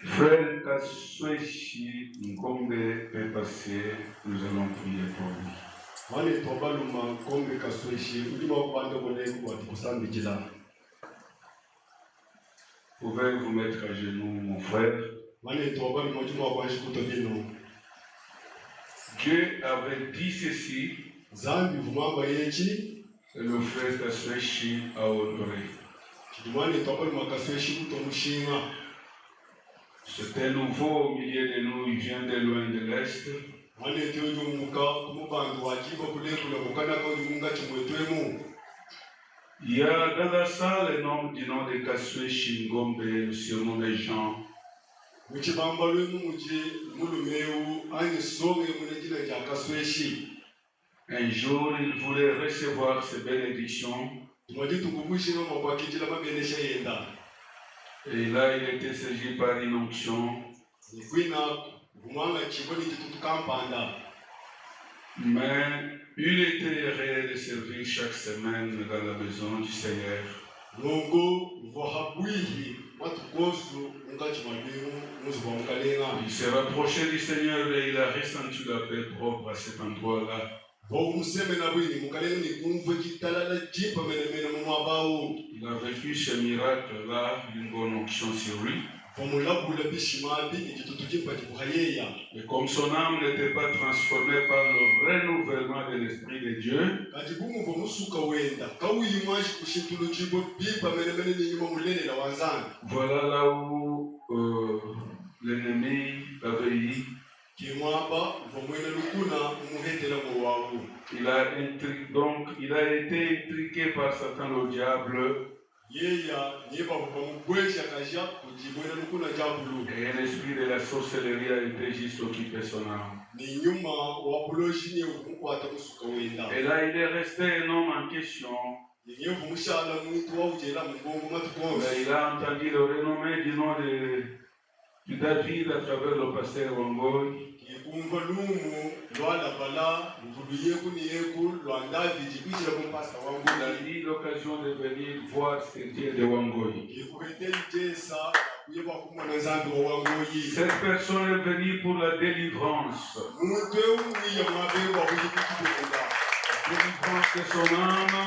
Frère Kasweshi Ngombe est passé, nous allons prier pour lui. Pouvez vous mettre à genoux, mon frère. Dieu avait dit ceci, et le frère Kasweshi a honoré. C'était nouveau au milieu de nous, il vient de loin de l'Est. Il y a dans la salle le nom du nom de Kasweshi Ngombe, le surnom des gens. Un jour, il voulait recevoir ces bénédictions. Et là, il était saisi par une onction. Mais il était heureux de servir chaque semaine dans la maison du Seigneur. Il s'est rapproché du Seigneur et il a ressenti la paix propre à cet endroit-là. Il a vécu ce miracle-là, une bonne onction sur lui. Et comme son âme n'était pas transformée par le renouvellement de l'Esprit de Dieu, voilà là où l'ennemi avait eu. Il a été intrigué par Satan le diable. Et l'esprit de la sorcellerie a été juste occupé son âme. Et là, il est resté un homme en question. Mais il a entendu le renommé du nom de David à travers le pasteur Wangoy. Il a eu l'occasion de venir voir ce Dieu de Wangoy. Cette personne est venue pour la délivrance. La délivrance de son âme,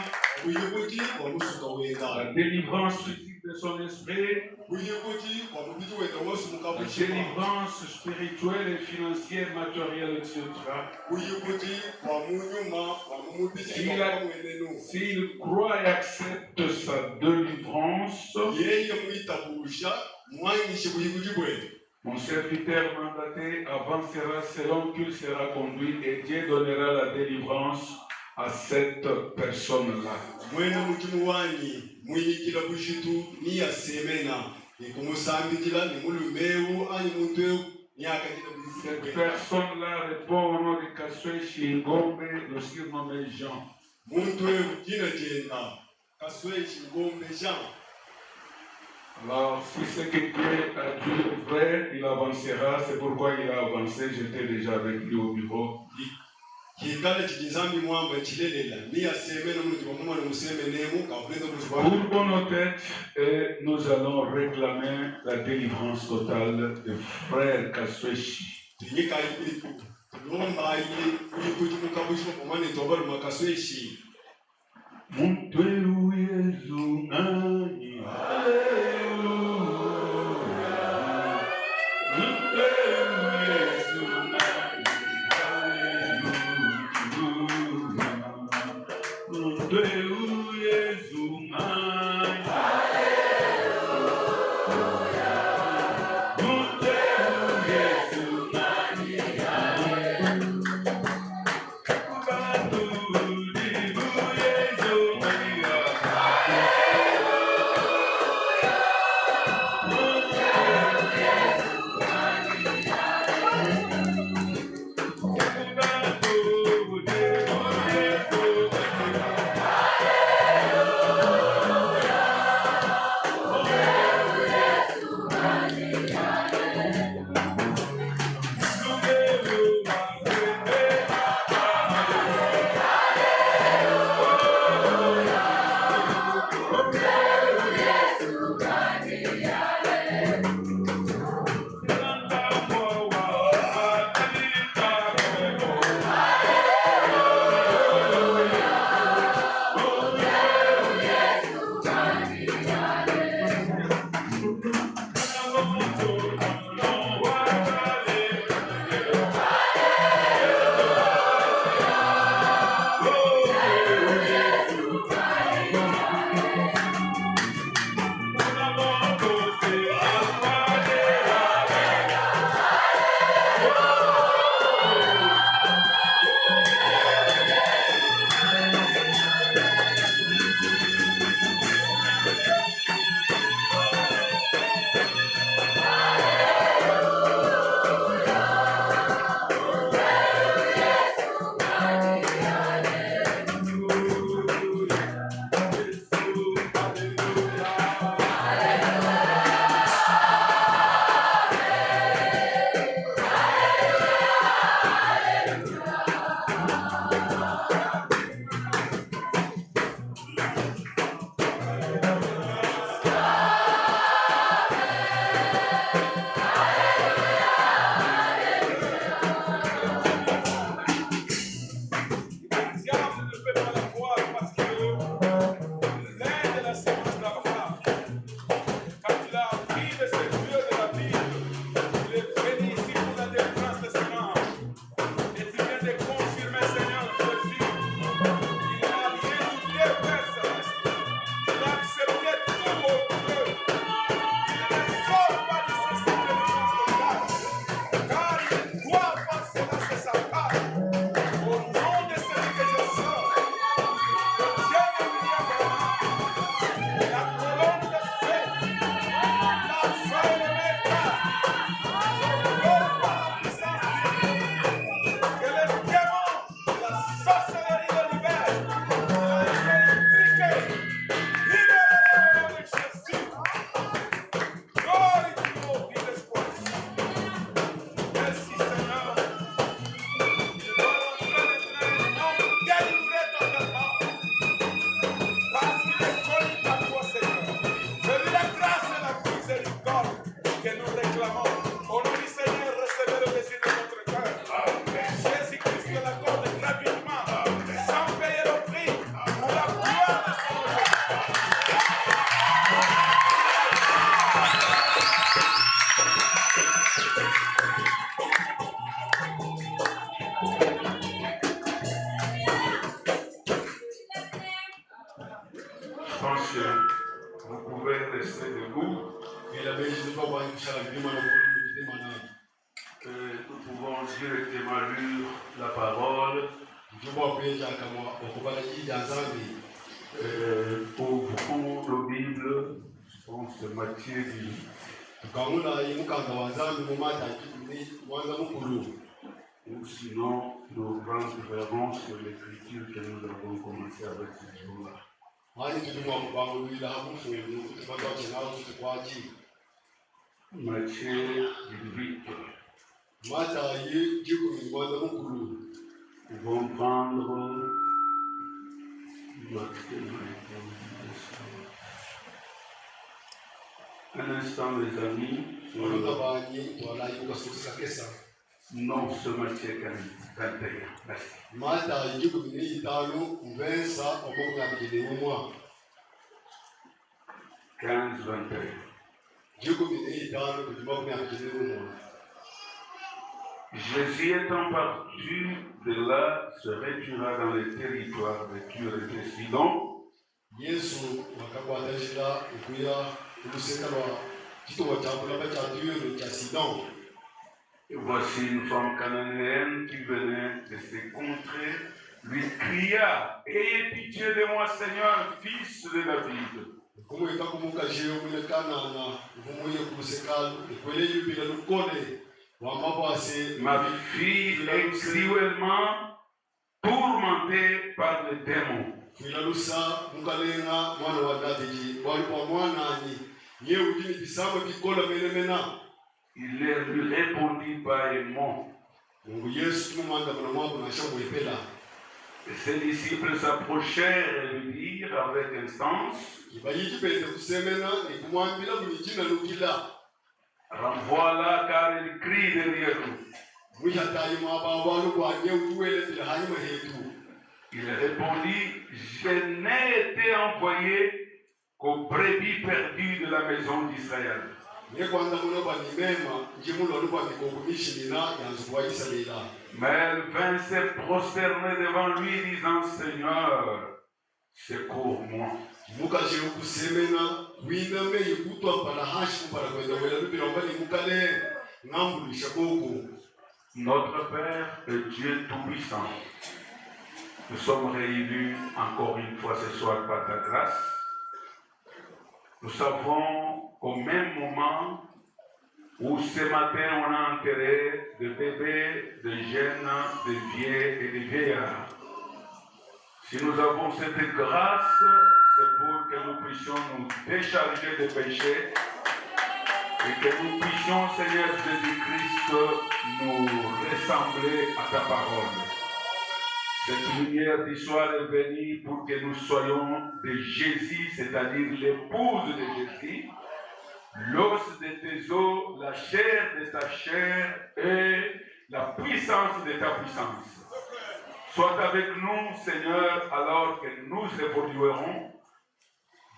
la délivrance physique de son esprit, la délivrance spirituelle et financière, matérielle, etc. S'il croit et accepte sa délivrance, mon serviteur mandaté avancera selon qu'il sera conduit et Dieu donnera la délivrance à cette personne-là. Cette personne-là répond au nom de Kasweshi Ngombe, le surnommé Jean. Alors, si c'est que Dieu a dit vrai, il avancera. C'est pourquoi il a avancé. J'étais déjà avec lui au bureau. Pour nos têtes, et nous allons réclamer la délivrance totale de frère Kasweshi. suspension. Vous pouvez rester debout. Nous pouvons directement lire la parole. Ouvrons nos Bibles. Je pense que Matthieu dit. Ou sinon, nous rentrerons sur l'écriture que nous avons commencé avec ce jour-là. Matthieu 18. Nous vont prendre un instant, les amis. Non, ce Matthieu 21. Merci. 15-21. Jésus étant parti de là, se retira dans les territoires de Tyr et de Sidon. Et voici une femme cananéenne qui venait de ces contrées, lui cria: ayez pitié de moi, Seigneur, fils de David. Ma fille est cruellement tourmentée par le démon. Il lui répondit par un mot. Et ses disciples s'approchèrent et lui dirent avec instance: renvoie-la car elle crie derrière nous. Il répondit: je n'ai été envoyé qu'aux brebis perdues de la maison d'Israël. Mais elle vint se prosterner devant lui, disant: Seigneur, secours-moi. Notre Père est Dieu Tout-Puissant. Nous sommes réunis encore une fois ce soir par ta grâce. Nous savons qu'au même moment où ce matin on a enterré des bébés, des jeunes, des vieux et des vieillards, si nous avons cette grâce, c'est pour que nous puissions nous décharger des péchés et que nous puissions, Seigneur Jésus-Christ, nous ressembler à ta parole. Cette lumière du soir est venue pour que nous soyons de Jésus, c'est-à-dire l'épouse de Jésus, l'os de tes os, la chair de ta chair et la puissance de ta puissance. Sois avec nous, Seigneur, alors que nous évoluerons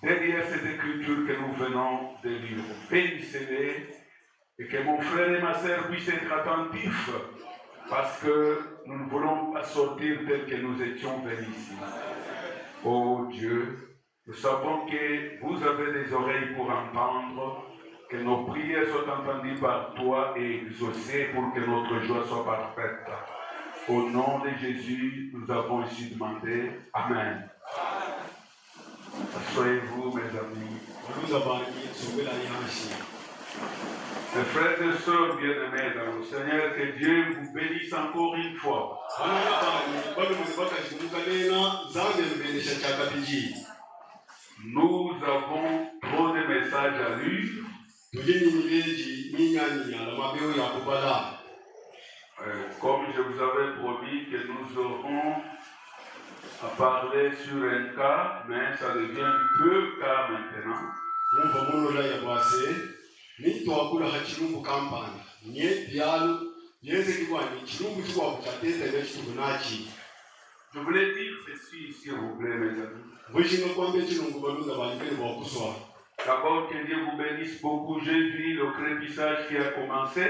derrière cette écriture que nous venons de lire. Bénissez-les et que mon frère et ma sœur puissent être attentifs, parce que nous ne voulons pas sortir tel que nous étions venus ici. Oh Dieu, nous savons que vous avez des oreilles pour entendre, que nos prières soient entendues par toi et exaucées pour que notre joie soit parfaite. Au nom de Jésus, nous avons ici demandé. Amen. Soyez-vous, mes amis. Mes frères et sœurs bien-aimés dans le Seigneur, que Dieu vous bénisse encore une fois. Nous avons trop de messages à lire. Comme je vous avais promis que nous aurons à parler sur un cas, mais ça devient deux cas maintenant. Je voulais dire ceci, s'il vous plaît, mes amis. D'abord, que Dieu vous bénisse beaucoup. J'ai vu le crépissage qui a commencé.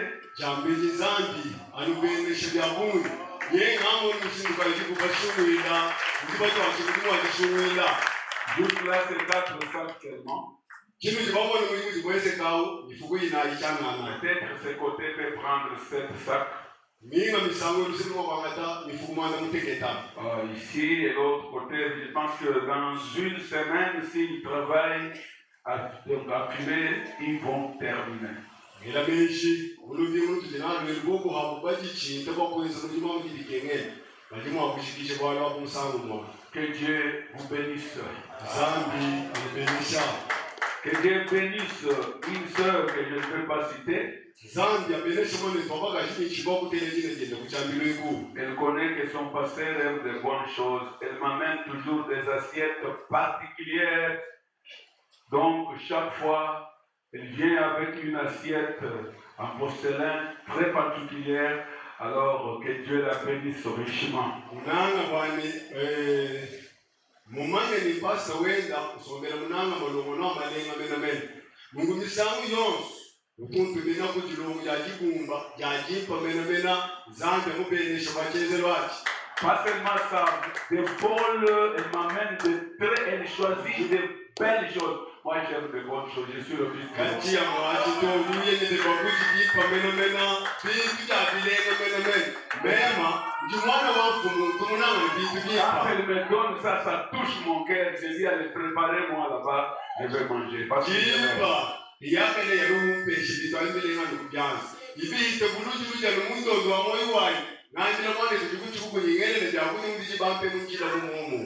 Juste là, c'est 4 sacs seulement. Peut-être ce côté peut prendre 7 sacs. Ici et l'autre côté, je pense que dans une semaine, s'ils travaillent à filer, ils vont terminer. Que Dieu vous bénisse. Que Dieu bénisse une sœur que je ne peux pas citer. Elle connaît que son pasteur aime de bonnes choses. Elle m'amène toujours des assiettes particulières. Donc, chaque fois, elle vient avec une assiette en porcelain très particulière. Alors, que Dieu la bénisse richement. Pas seulement ça, des bols, elle m'amène elle choisit de belles choses. Moi, j'aime de bonnes choses, je suis le fils de Dieu. Quand elle me donne ça, ça touche mon cœur. Je dis, allez, préparez-moi là-bas, je vais manger. Parce que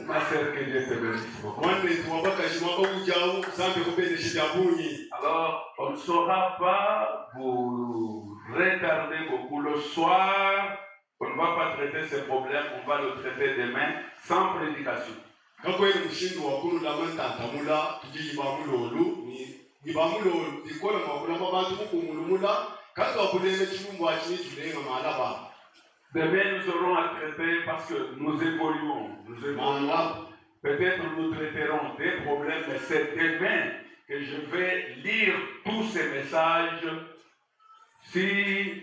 ma sœur, que Dieu te bénisse beaucoup. Alors, on ne saura pas vous retarder beaucoup. Le soir, on ne va pas traiter ces problèmes, on va le traiter demain sans prédication. Demain, nous aurons à traiter parce que nous évoluons. Peut-être nous traiterons des problèmes, mais c'est demain que je vais lire tous ces messages. Si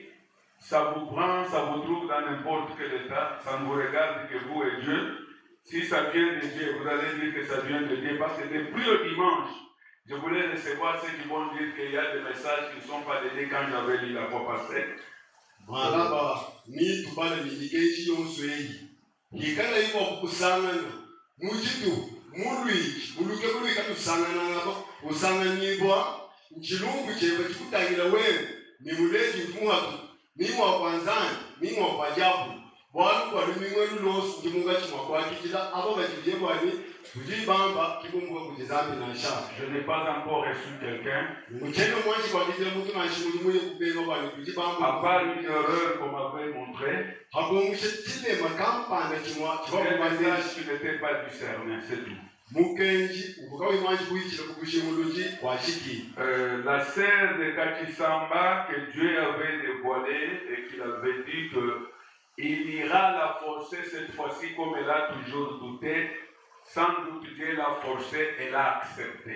ça vous prend, ça vous trouve dans n'importe quel état, ça ne vous regarde que vous et Dieu. Si ça vient de Dieu, vous allez dire que ça vient de Dieu. Parce que depuis le dimanche, je voulais recevoir ceux qui vont dire qu'il y a des messages qui ne sont pas donnés quand j'avais lu la fois passée. Je n'ai pas encore reçu quelqu'un. À part une erreur qu'on m'avait montrée. Un message qui n'était pas discerné, c'est tout. La sœur de Kachisamba que Dieu avait dévoilée et qu'il avait dit qu'il ira la forcer cette fois-ci comme elle a toujours douté. Sans doute Dieu l'a forcé et l'a accepté.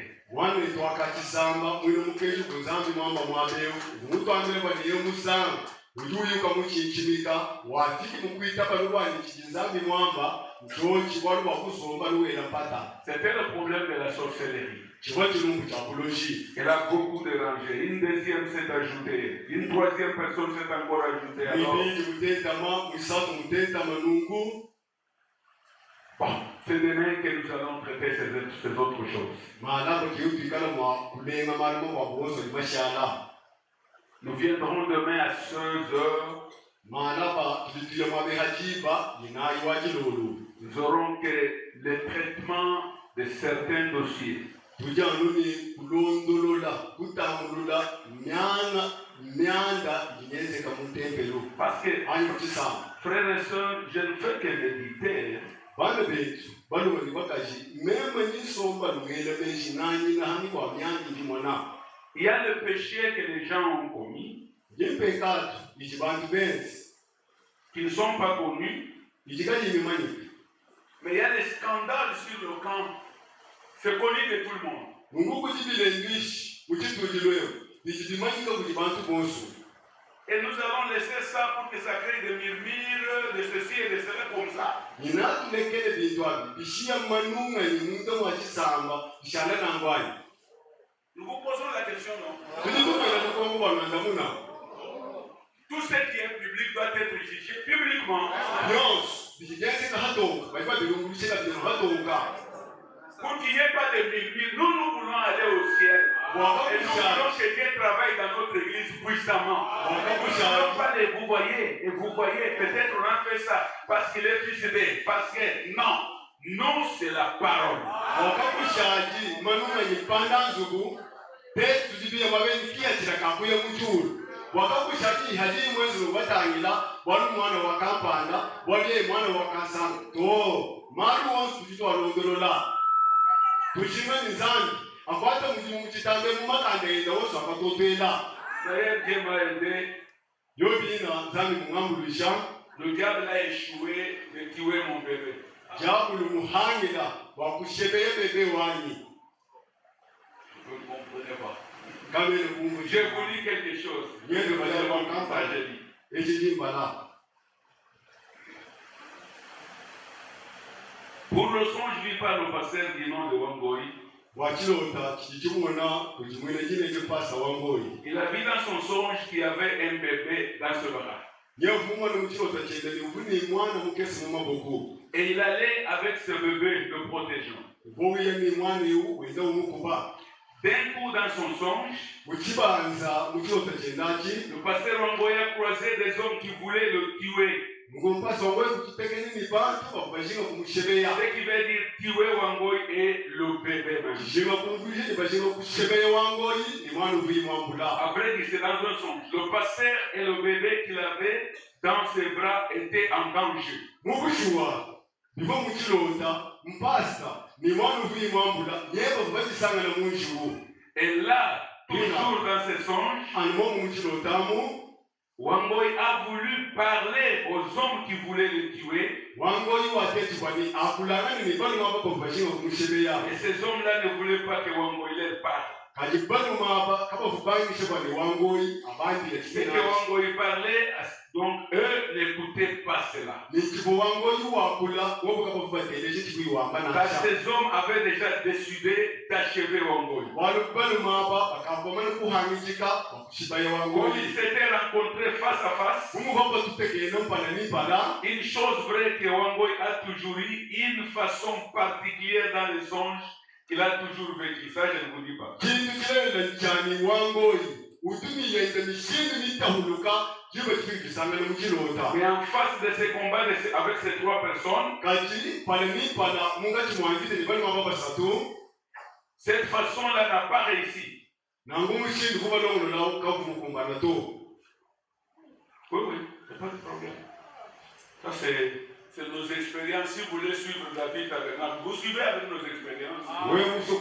C'était le problème de la sorcellerie. Elle a beaucoup dérangé. Une deuxième s'est ajoutée. Une troisième personne s'est encore ajoutée. Alors, bon, c'est demain que nous allons traiter ces autres choses. Nous viendrons demain à 16h. Nous aurons que le traitement de certains dossiers. Parce que, frères et sœurs, je ne fais que méditer. Il y a le péché que les gens ont commis, qui ne sont pas connus, mais il y a des scandales sur le camp. C'est connu de tout le monde. Et nous allons laisser ça pour que ça crée des murmures, de ceci et de cela comme ça. Nous vous posons la question, non? Tout ce qui est public doit être jugé publiquement. Pour qu'il n'y ait pas de murmures, nous voulons aller au ciel. Et nous voulons que Dieu travaille dans notre église puissamment. Vous voyez, peut-être on a fait ça parce qu'il est fils de, parce que non, nous c'est la parole. Wakakushaki hadi mwezi watangira wanu mwana wakampanda wali mwana wakasanga to maru wonsu tutwa londolola tushima nzangi akwata mugimu kitambe mu makande enda wosu akatotela naye Dieu aidé yobina nzangi mungambulisha le diable a échoué de tuer mon bébé diable muhangira wakushebeye bebe wani. Vous ne comprenez pas. Je vous lis quelque chose. Pour le songe vu par le pasteur du nom de Wangoi, il a vu dans son songe qu'il y avait un bébé dans ce baraque. Et il allait avec ce bébé le protégeant. D'un coup dans son songe, le pasteur Wangoi a croisé des hommes qui voulaient le tuer. Ce qui veut dire tuer Wangoi et le bébé même. Après, c'est dans un songe. Le pasteur et le bébé qu'il avait dans ses bras étaient en danger. Et là, toujours dans ses songes, Wangoi a voulu parler aux hommes qui voulaient le tuer. Et ces hommes-là ne voulaient pas que Wangoi leur parle. Et que Wangoi parlait, donc eux n'écoutaient pas cela. Car ces hommes avaient déjà décidé d'achever Wangoi. Quand ils s'étaient rencontrés face à face, une chose vraie que Wangoi a toujours eu, une façon particulière dans les songes, il a toujours vécu. Ça, je ne vous dis pas. Mais en face de ces combats avec ces trois personnes, cette façon-là n'a pas réussi. Oui, oui, c'est pas de problème. Ça, c'est nos expériences. Si vous voulez suivre la Bible avec nous, vous suivez avec nos expériences. Mais si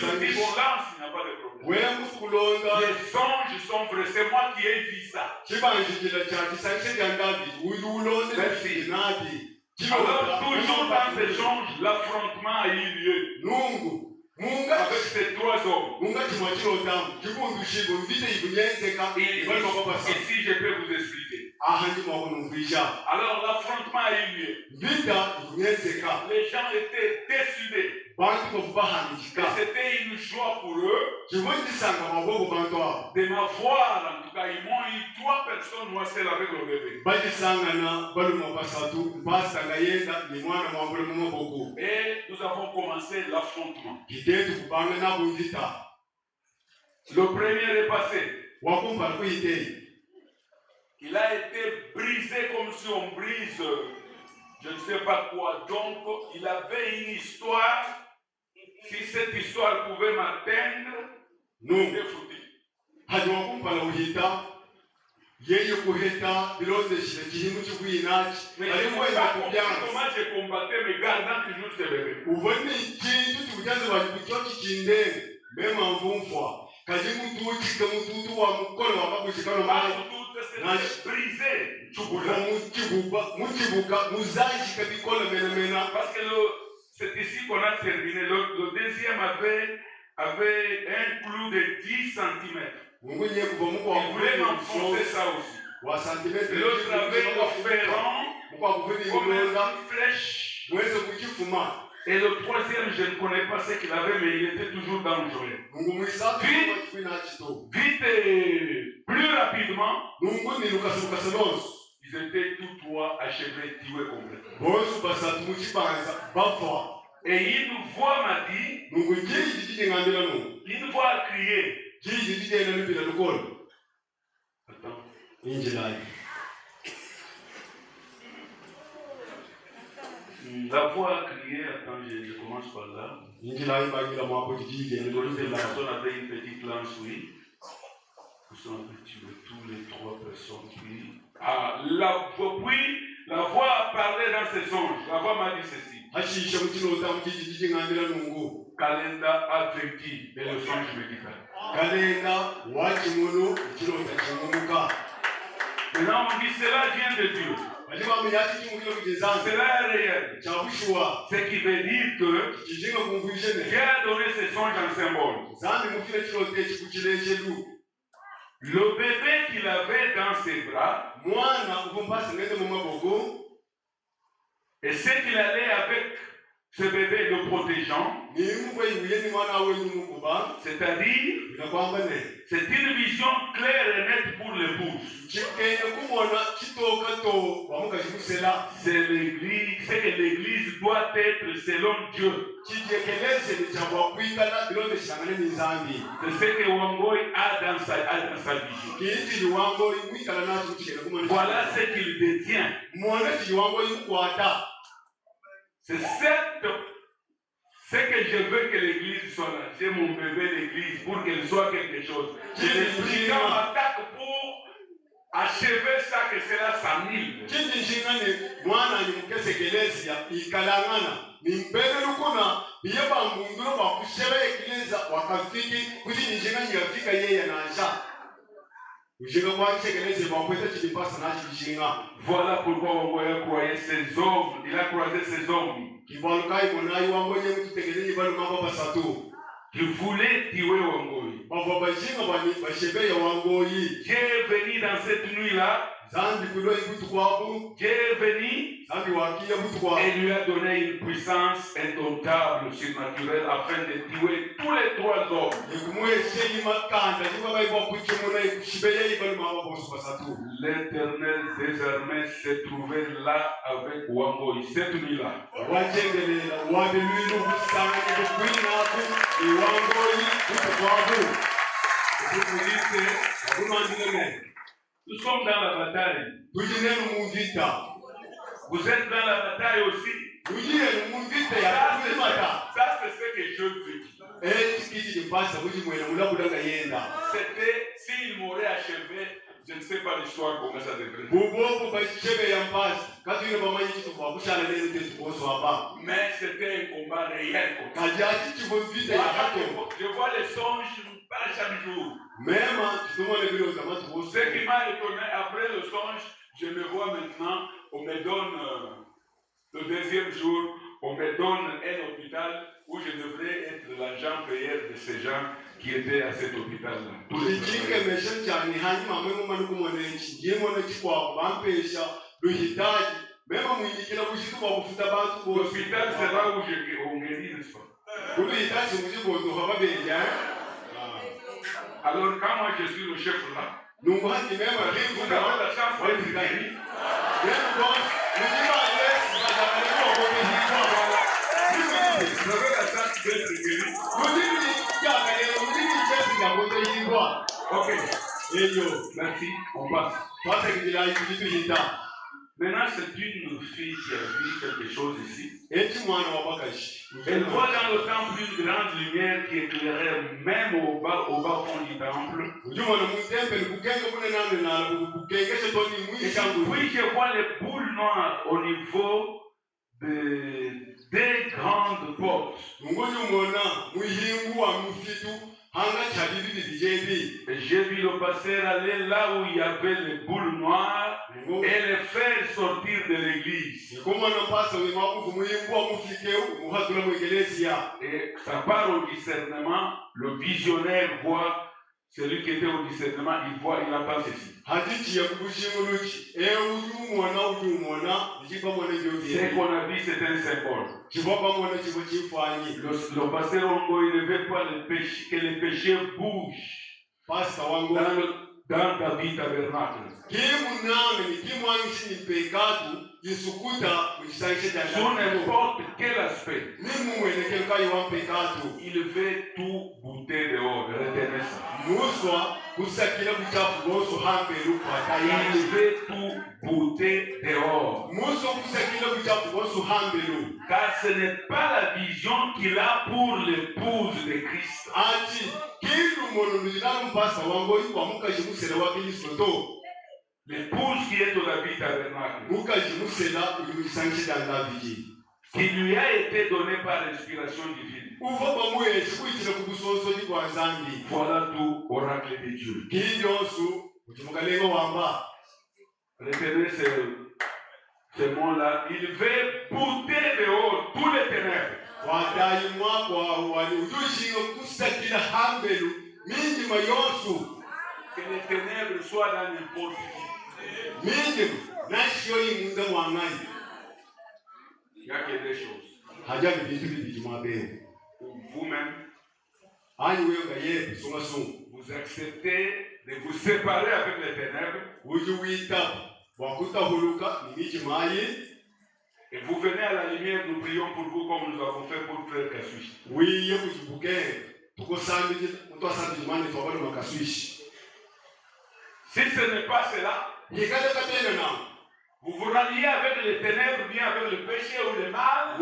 nous disons on lance, il n'y a pas de problème. Les songes sont vrais. C'est moi qui ai dit ça. Merci. Alors, toujours dans ces songes, l'affrontement a eu lieu. Avec ces trois hommes. Ici, je peux vous expliquer. Alors, l'affrontement a eu lieu. Les gens étaient décidés. Et c'était une joie pour eux de m'avoir. En tout cas, ils m'ont eu 3 personnes, moi seul avec le bébé. Et nous avons commencé l'affrontement. Le premier est passé. Il a été brisé comme si on brise, je ne sais pas quoi. Donc, il avait une histoire. Si cette histoire pouvait m'atteindre, nous était foutu. Mais comment j'ai combattu, mais gardant toujours ce bébé. Brisé. Parce que c'est ici qu'on a terminé. Le deuxième avait un clou de 10 cm. Il voulait m'enfoncer ça aussi. L'autre avait le ferrant, comme une flèche. Et le troisième, je ne connais pas ce qu'il avait, mais il était toujours dangereux. Vite et plus rapidement, ils étaient tous trois achevés, tués complètement. Et une voix m'a dit, une voix a crié. Attends. La voix a crié, attends, je commence par là. La personne avait une petite lance, oui. Nous avons tué tous les trois personnes qui. Ah, puis la voix a parlé dans ses songes. La voix m'a dit ceci. Kalenda a vaincu et le songe médical. Maintenant on dit cela vient de Dieu. Cela est réel. Ce qui veut dire que Dieu a donné ses songes en symbole. Le bébé qu'il avait dans ses bras, et ce qu'il allait avec ce bébé le protégeant, c'est-à-dire, c'est une vision claire et nette pour l'épouse. C'est l'église, c'est que l'église doit être selon Dieu. C'est ce que Wangoi a dans sa vision. Voilà ce qu'il détient. C'est que je veux que l'église soit là. J'ai mon bébé l'église pour qu'elle soit quelque chose. Les brigands m'attaquent pour achever ça, que cela s'annule. Voilà pourquoi on a croisé ses hommes. Il a croisé ses hommes. Qui voulait tuer Wangoi. Dieu est venu dans cette nuit-là. Dieu est venu et lui a donné une puissance indomptable, surnaturelle, afin de tuer tous les trois hommes. L'Éternel désormais s'est trouvé là avec Wangoi cette nuit-là. Nous sommes dans la bataille. Vous êtes dans la bataille aussi. Ça, c'est ce que je veux dire. C'était, s'il m'aurait achevé, je ne sais pas l'histoire comment ça devrait. Mais c'était un combat réel. Je vois les songes pas chaque jour. Ce qui m'a étonné, après le songe, je me vois maintenant, on me donne le deuxième jour, on me donne un hôpital où je devrais être l'agent payeur de ces gens qui étaient à cet hôpital-là. L'hôpital, c'est là où on guérit, n'est-ce pas? Alors, quand moi je suis le chef là, vous avez la chance d'être guéri. Vous avez la chance d'être guéri. Ok. Merci. On passe. Maintenant, c'est une fille qui a vu quelque chose ici. Elle voit dans le temple une grande lumière qui éclairait même au bas fond du temple. Et puis je vois les boules noires au niveau des grandes portes. Et j'ai vu le pasteur aller là où il y avait les boules noires et les faire sortir de l'église. Et ça part au discernement, le visionnaire voit Celui qui était au discernement, il voit, il entend ceci. Ce qu'on a vu, c'est un symbole. Le pasteur Ongo, il ne veut pas que les péchés bougent dans David tabernacle. Sur n'importe quel aspect, il veut tout bouter dehors, retenez ça. Il veut tout bouter dehors. Car ce n'est pas la vision qu'il a pour l'épouse de Christ. L'épouse qui est au David tabernacle, qui lui a été donnée par l'inspiration divine. Voilà tout oracle de Dieu. Retenez ce mot-là. Il veut bouter dehors tous les ténèbres. Que les ténèbres soient dans n'importe qui. Il y a que des choses. Vous-même, vous acceptez de vous séparer avec les ténèbres. Et vous venez à la lumière, nous prions pour vous comme nous avons fait pour Frère Kaswish. Si ce n'est pas cela, vous vous ralliez avec les ténèbres, bien avec le péché ou le mal.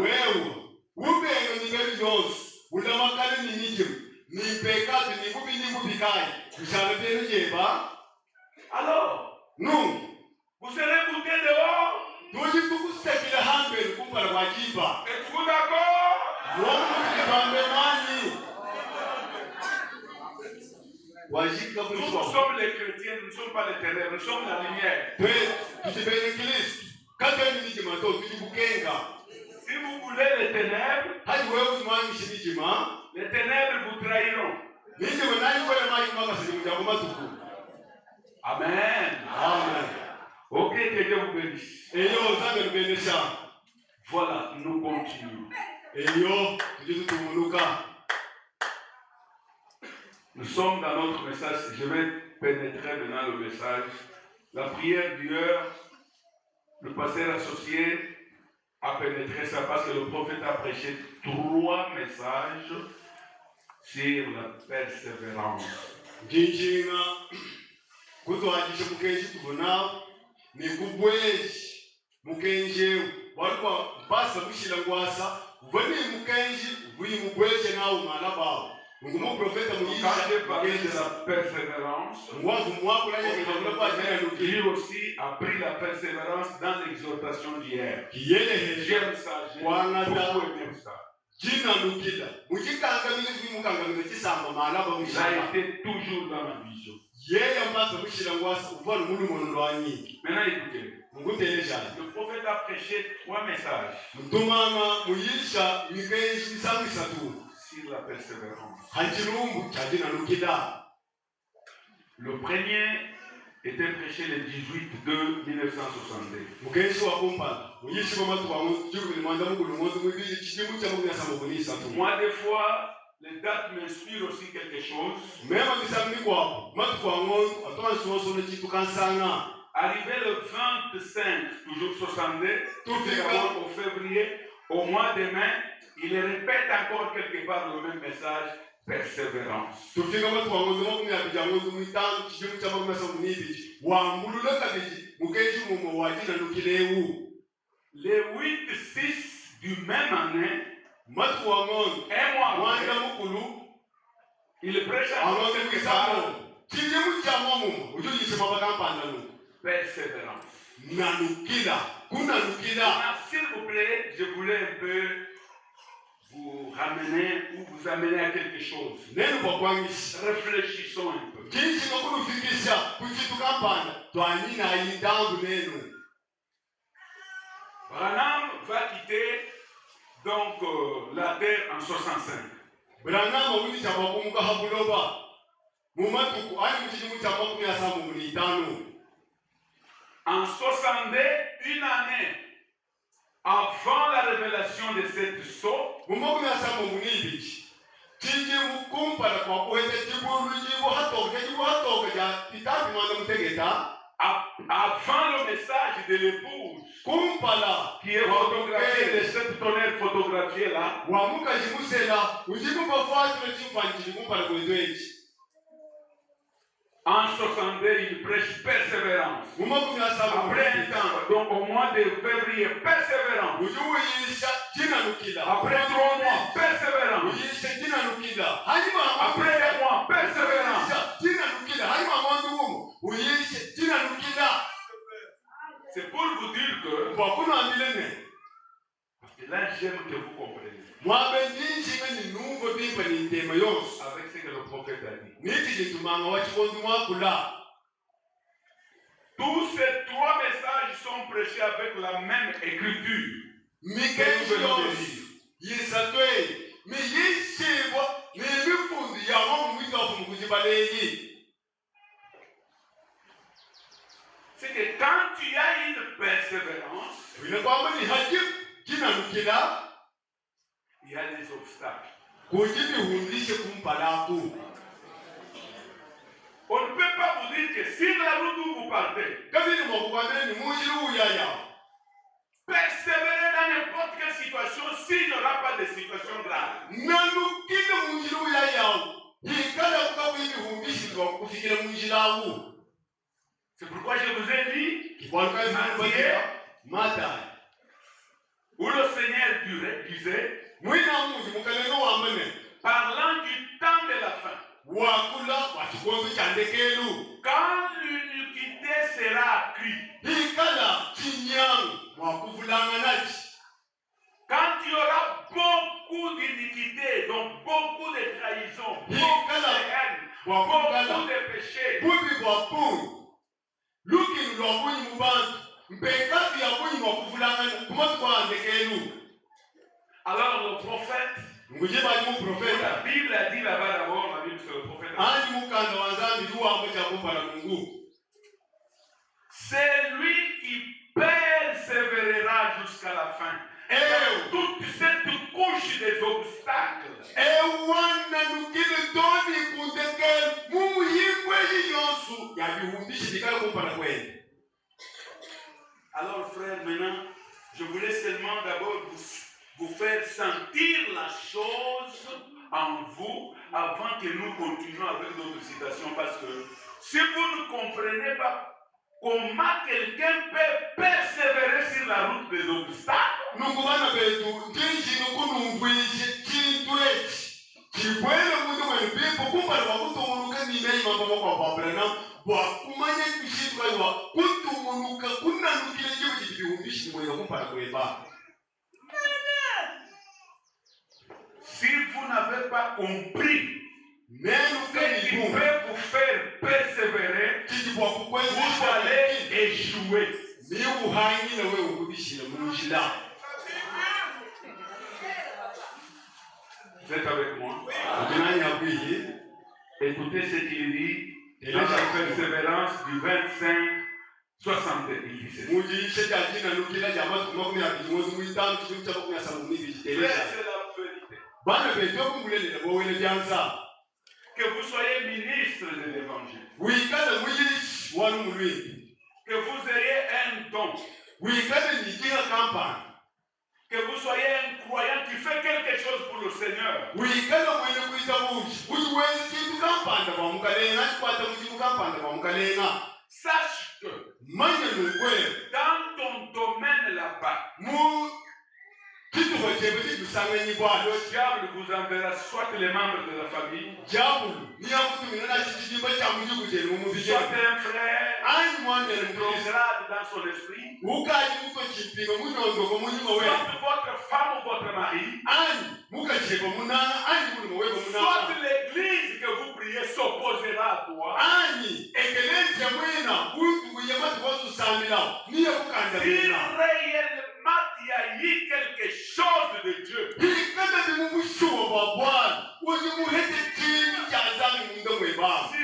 Alors, vous serez bouté dehors. Êtes-vous d'accord? Nous sommes les chrétiens, nous ne sommes pas les ténèbres, nous sommes la lumière. Si vous voulez les ténèbres vous trahiront. Amen. Amen. Ok, que Dieu vous bénisse. Voilà, nous continuons. Nous sommes dans notre message. Je vais pénétrer maintenant le message. La prière d'hier, le pasteur associé a pénétré ça parce que le prophète a prêché 3 messages sur la persévérance. Quand j'ai parlé de la persévérance, lui aussi a pris la persévérance dans l'exhortation d'hier. J'aime ça, j'ai beaucoup aimé ça. Il a été toujours dans ma vision. Maintenant écoutez, le prophète a prêché 3 messages sur la persévérance. Le premier était prêché le 18/2/1962. Moi, des fois, les dates m'inspirent aussi quelque chose. Arrivé le 25, toujours 62, au février, au mois de mai, il répète encore quelque part le même message, persévérance. Les 8/6 du même année, un mois après, il prêche encore quelque part, persévérance. S'il vous plaît, je voulais un peu vous ramener ou vous amener à quelque chose. Réfléchissons un peu. Branham va quitter donc la terre en 65. En 62, une année avant la révélation de cette sceau, avant le message de l'épouse qui est photographié de cette tonnerre photographiée là, en 62, il prêche persévérance. Après un temps, donc au mois de février, persévérance. Après 3 mois, persévérance. Après 1 mois, persévérance. C'est pour vous dire que, parce que là j'aime que vous compreniez. Avec ce que le prophète a dit. Tous ces 3 messages sont prêchés avec la même écriture. C'est que quand tu as une persévérance, il y a des obstacles. On ne peut pas vous dire que si la route où vous partez, persévérer dans n'importe quelle situation s'il n'y aura pas de situation grave. C'est pourquoi je vous ai dit, Matthieu, où le Seigneur disait, parlant du temps de la fin, quand l'iniquité sera accrue, quand il y aura beaucoup d'iniquité, donc beaucoup de trahison, beaucoup de haine, beaucoup de péchés, alors le prophète, la Bible a dit là-bas d'abord, la Bible c'est le prophète. C'est lui qui persévérera jusqu'à la fin. Et toute cette couche des obstacles. Alors frère, maintenant, je voulais seulement d'abord vous faire sentir la chose en vous avant que nous continuions avec d'autres citations, parce que si vous ne comprenez pas comment quelqu'un peut persévérer sur la route des obstacles, si vous n'avez pas compris ce qui peut vous faire persévérer, vous allez échouer. Vous êtes avec moi? Écoutez ce qu'il dit dans la persévérance du 25, 60. Il dit ceci. C'est la vérité. Que vous soyez ministre de l'évangile. Que vous ayez un don. Que vous soyez un croyant qui fait quelque chose pour le Seigneur. Sache que dans ton domaine là-bas, le diable vous enverra soit les membres de la famille, soit un frère prograde dans son esprit, soit votre femme ou votre mari, soit l'église que vous priez s'opposera à toi. Si réellement il y a eu quelque chose de Dieu, si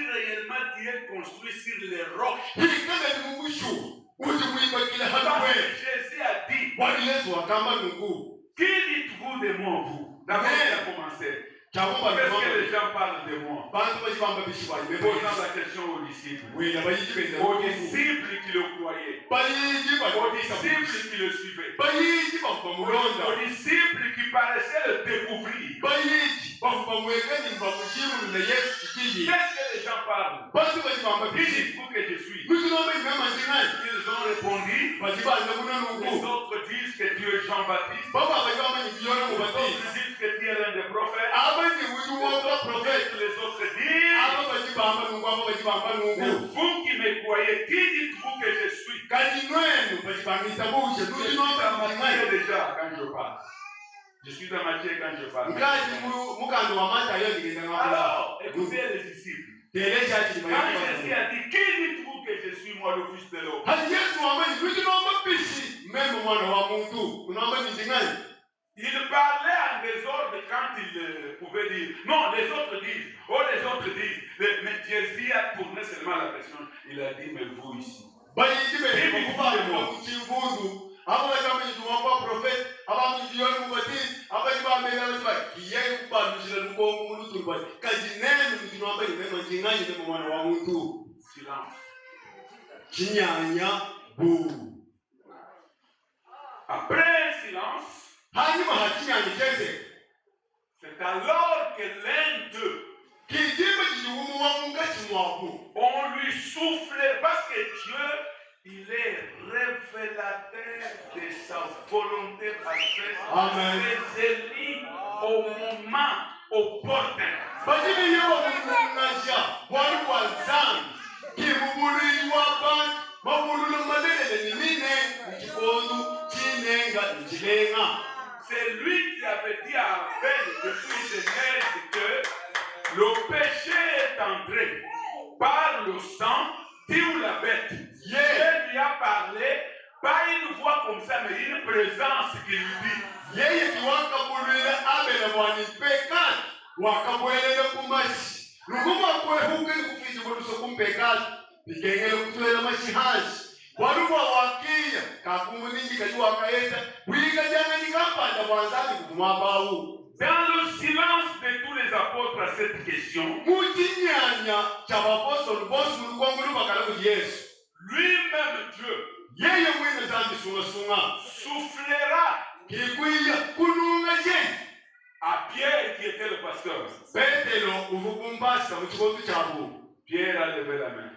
qui est construit sur les roches. Parce que Jésus a dit, qui dites-vous de moi, vous? D'abord, il a commencé. Qu'est-ce que les gens parlent de moi? Posant la question aux disciples. Aux disciples qui le croyaient. Aux disciples qui le suivaient. Aux disciples qui paraissaient le découvrir. Qu'est-ce que les gens parlent? Qui dites-vous que je suis? Ils ont répondu. Les autres disent que tu es Jean-Baptiste. Les autres disent que tu es l'un des prophètes. Les autres disent, vous qui me croyez, qui dites-vous que je suis? Je suis dans Matthieu déjà quand je parle. Je suis dans Matthieu quand je parle. Alors, écoutez les disciples. Quand Jésus a dit, qui dites-vous que je suis, moi, le Fils de l'homme? Il parlait en désordre quand il pouvait dire. Non, les autres disent. Oh, les autres disent. Mais Jésus a tourné seulement la question. Il a dit, mais vous ici. Silence. Après silence, c'est alors que l'un d'eux, on lui souffle, parce que Dieu, il est révélateur de sa volonté parfaite. C'est lui au moment opportun. C'est lui qui avait dit à Abel depuis Genèse que le péché est entré par le sang, Dieu la bête. Dieu lui a parlé, pas une voix comme ça, mais une présence qui lui dit. Dans le silence de tous les apôtres à cette question, lui-même Dieu soufflera à Pierre qui était le pasteur. Pierre a levé la main.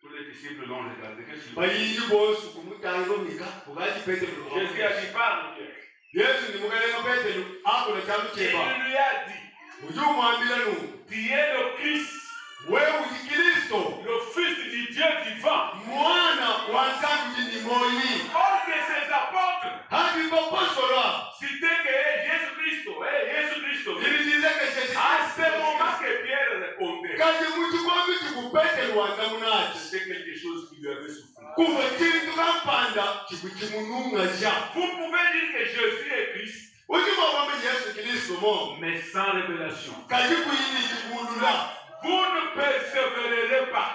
Tous les disciples l'ont regardé. Jésus a dit, parle Pierre. Et il lui a dit, tu es le Christ, le Fils du Dieu vivant. Or que ces apôtres citaient que Jésus-Christ. À ce moment que Pierre répondait, c'était quelque chose qui lui avait soufflé. Vous pouvez dire que Jésus est Christ, mais sans révélation. Vous ne persévérerez pas.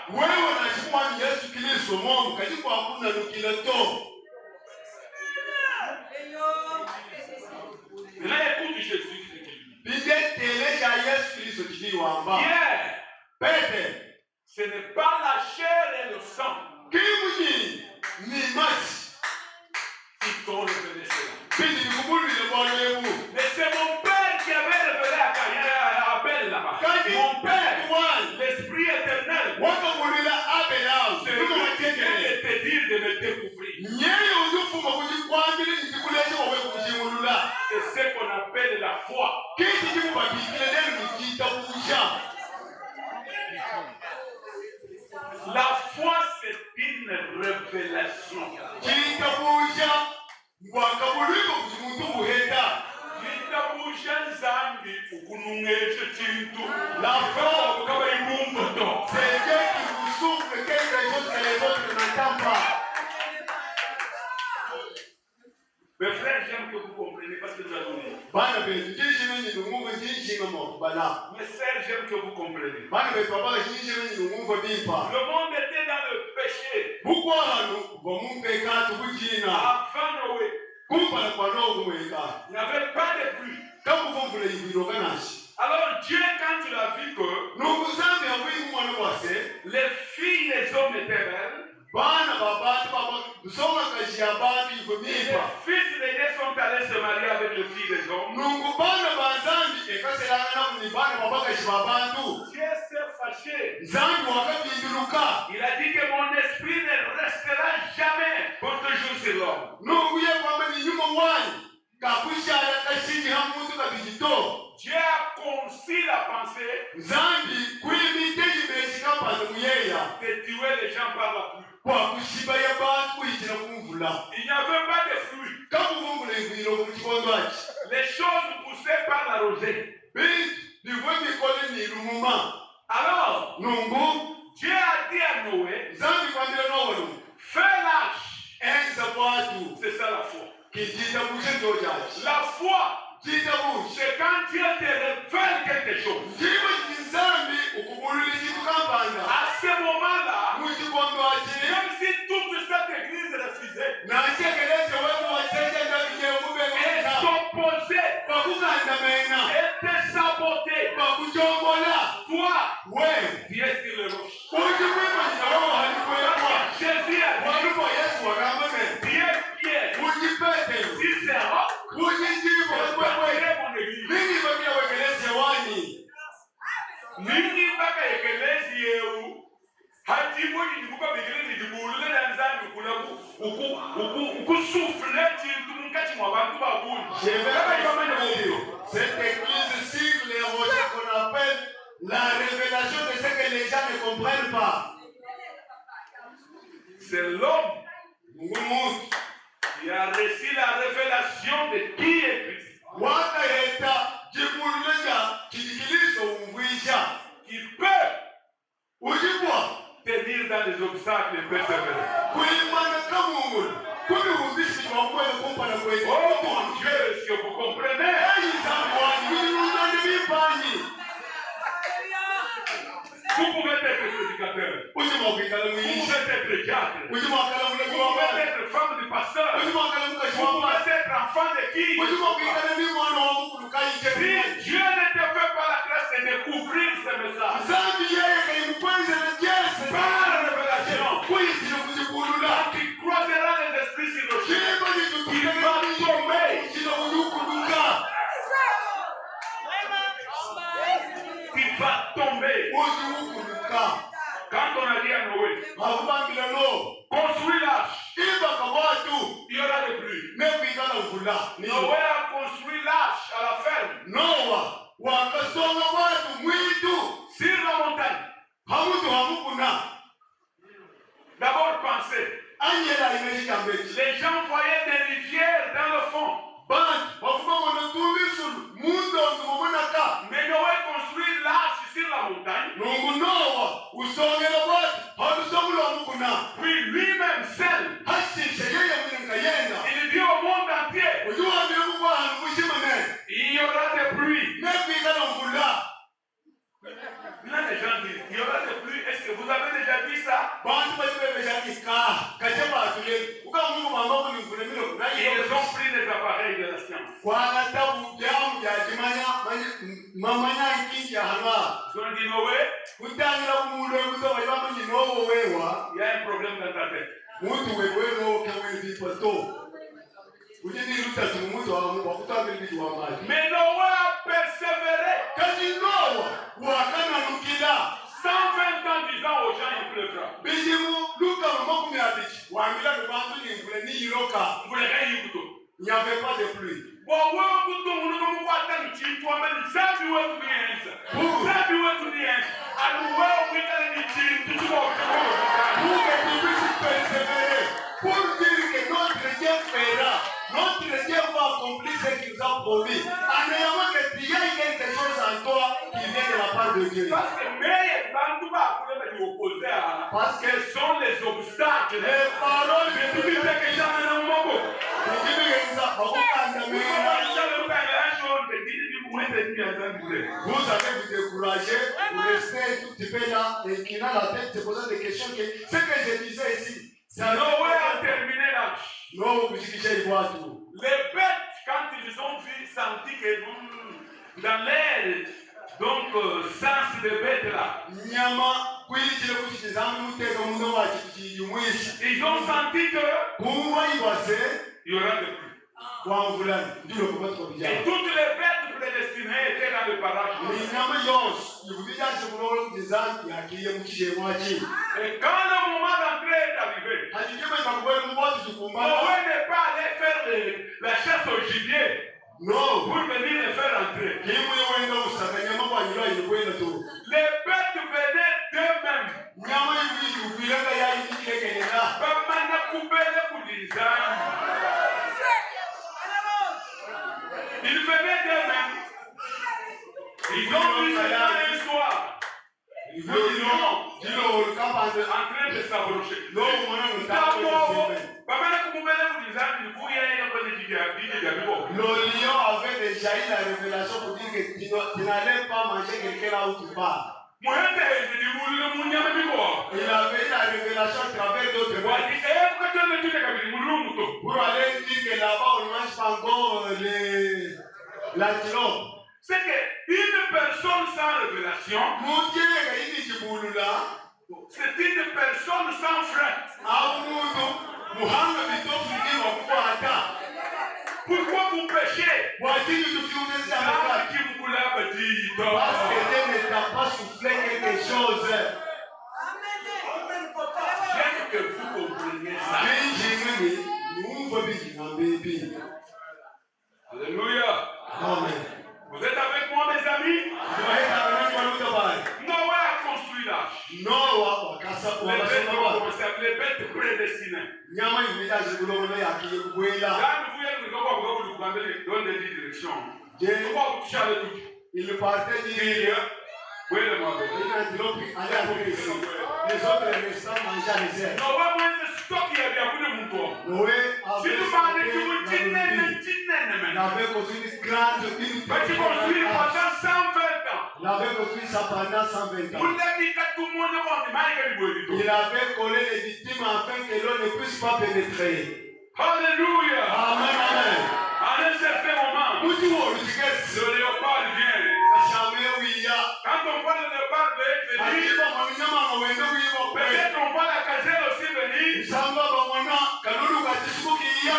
Là, écoute Jésus. Pierre, ce n'est pas la chair et le sang qui t'ont révélé cela. Mais c'est mon Père qui avait révélé à Abel là-bas. Mon Père, l'Esprit éternel, c'est lui qui vient de te dire de me découvrir. C'est ce qu'on appelle la foi. La foi, c'est une révélation. La foi, c'est Dieu qui vous souffle quelque chose que les autres n'entendent pas. Mes frères, j'aime que vous compreniez parce que nous allons lire. Mes sœurs, j'aime que vous compreniez. Le monde était dans le péché. Avant Noé, il n'y avait pas de pluie. Alors Dieu, quand il a vu que les filles des hommes étaient belles, les fils de Dieu sont allés se marier avec les filles des hommes. Dieu s'est fâché. Il a dit que mon esprit ne restera jamais pour toujours sur l'homme. Dieu a conçu la pensée de tuer les gens par la pluie. Il n'y avait pas de fruits. Les choses poussaient par la rosée. Alors, Dieu a dit à Noé, fais l'arche. C'est ça la foi. La foi, c'est quand Dieu te révèle quelque chose. À ce moment-là, même si toute cette église refusait et s'opposait, était sabotée, toi, tu es sur le rocher. Jésus a dit, tu es Pierre. Si c'est roc, je bâtirai mon église. Nini baka ekelezi yeu hati moji ndibuka begelezi dibulule danzani kulabu ukusufle chintu mukati mwa bantu babuni. Cette église sur les rochers qu'on appelle la révélation de ce que les gens ne comprennent pas. C'est l'homme qui a reçu la révélation de qui est Christ. Qui peut tenir dans les obstacles et persévérer. Oh mon Dieu, est-ce que vous comprenez? Vous pouvez être prédicateur. Vous pouvez être diacre. Vous pouvez être femme de pasteur. Vous pouvez être enfant de qui? Si Dieu ne te fait pas la grâce de découvrir ce message, par la révélation, tu croiseras les esprits sur le chemin. Tu vas tomber. Tu vas tomber. Quand on a dit à Noé, construis l'arche, il y aura des pluies. Noé a construit l'arche à la ferme, sur la montagne. D'abord pensez, les gens voyaient des rivières dans le fond. Mais Noé construit l'arche sur la montagne. Puis lui-même seul, il dit au monde entier, il y aura des pluies. Là, les gens disent, il y aura des pluies. Est-ce que vous avez déjà vu ça? Ils ont pris les appareils de la science. Ils ont dit, Noé, il y a un problème dans ta tête. Mais Noé a persévéré. 120 ans disant aux gens, il pleuvra. Il n'y avait pas de pluie. Pour que tu puisses persévérer, pour dire que notre Dieu fera, notre Dieu va accomplir ce qu'il nous a promis. En ayant que il y a quelque chose en toi qui vient de la part de Dieu. Parce que quels sont les obstacles, les paroles de Dieu. Vous allez vous décourager, vous restez tout petit peu là, et qui a la tête se posant des questions que ce que je disais ici, ça Noé a terminé l'âge. non, vous dites que je vois tout. Les bêtes, quand ils ont vu, senti que dans l'air, donc sens de bêtes là, ils ont senti que il y aura de pluie. Et toutes les bêtes prédestinées étaient dans le barrage. Et quand le moment d'entrée est arrivé, Noé n'est pas allé faire la chasse au gibier pour venir les faire entrer. Les bêtes venaient d'eux-mêmes. Ils venaient d'eux-mêmes. Ils ont vu cela un soir. Ils ont dit non. En train de s'approcher. Le lion avait déjà eu la révélation pour dire que tu n'allais pas manger quelqu'un là où tu pars. Il avait eu la révélation à travers d'autres bêtes. Pour aller dire que là-bas on ne mange pas encore l'antilope. C'est qu'une personne sans révélation, c'est une personne sans frein. Pourquoi vous péchez? Parce que Dieu ne t'a pas soufflé quelque chose. J'aime que vous compreniez ça. Alléluia. Amen. Vous êtes avec moi, mes amis? Noé a construit l'arche. Les bêtes prédestinées. Quand vous donne des directions, il partait dire les autres restants mangeaient les airs. Noé avait construit une grande il avait construit ça pendant 120 ans. Il avait collé les victimes afin que l'eau ne puisse pas pénétrer. Alléluia. Amen, amen. À un certain moment, le léopard vient. Quand on voit le léopard venir, peut-être on voit la gazelle aussi venir. Le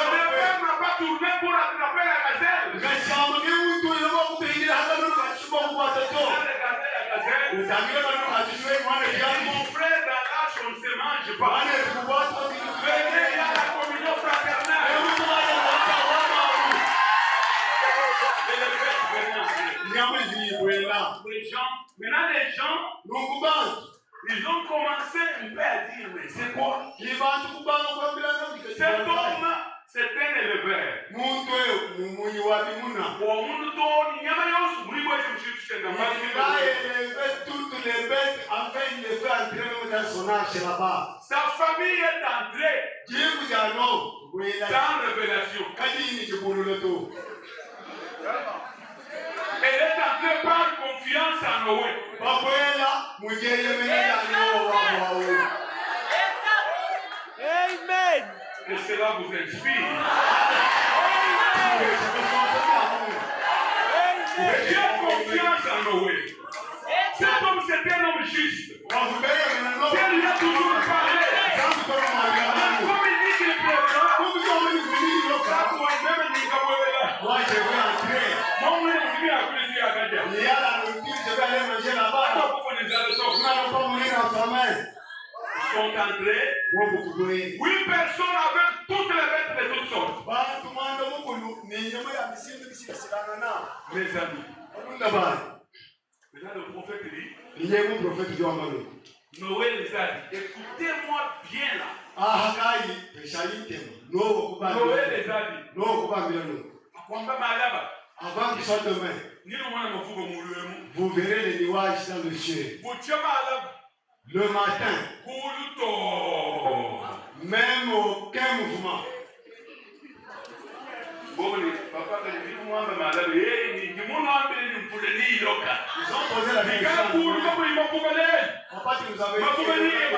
léopard n'a pas tourné pour attraper la gazelle. Mon frère, dans l'âge, on ne se mange pas. Venez, il y a la communion fraternelle. Maintenant les gens, ils ont commencé un peu à dire, mais c'est quoi? Cet homme, c'est un éleveur. Il a élevé toutes les bêtes afin de les faire entrer dans son arche là-bas. Sa famille est entrée sans révélation. Elle est entrée par confiance en Noé. Amen. Que cela vous inspire. J'ai confiance en Noé. Cet homme, c'est un homme juste. Dieu lui a toujours parlé. Comme il dit qu'il préfère, moi je vais entrer. Il y a la nourriture, je vais aller manger là-bas. Ils sont entrés. 8 personnes avec toutes les bêtes de toutes sortes. Mes amis. Maintenant le prophète dit. Noé les a dit, écoutez-moi bien là. Noé les a dit. Avant qu'il soit demain, vous verrez les nuages dans le ciel. Le matin, même aucun mouvement. Ils ont posé la question. Papa, tu nous avais dit.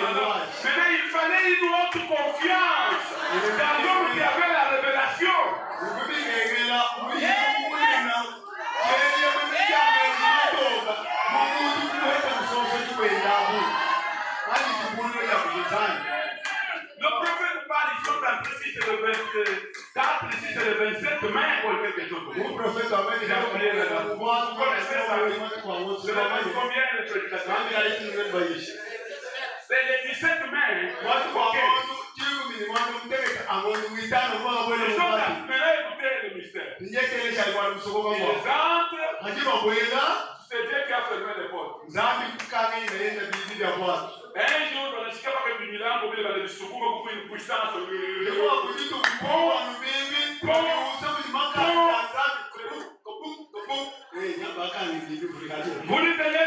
Maintenant, il fallait une autre confiance dans l'homme qui avait la révélation. Le prophète parle ici dans précis c'est le 24, ici c'est le 27 mai ou quelque chose. Le prophète avait déjà oublié la date. vous connaissez ça. Combien de prédicateurs? C'est le 17 mai. Ils sont appelés à écouter le mystère. Ils entrent. C'est Dieu qui a fermé les portes. Un jour, dans le Chicago de Milan, on va aller sur une puissance. Vous dites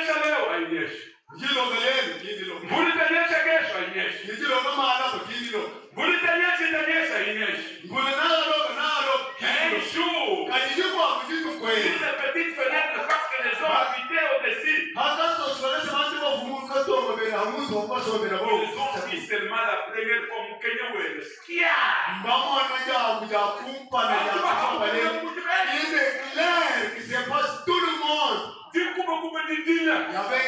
chaleur à Inès. Vous dites un jour, une petite fenêtre parce que les gens habitaient au-dessus. Ils ont vu seulement la première fois Kenya Welles. Il est clair qu'il se passe tout le monde. Il y avait un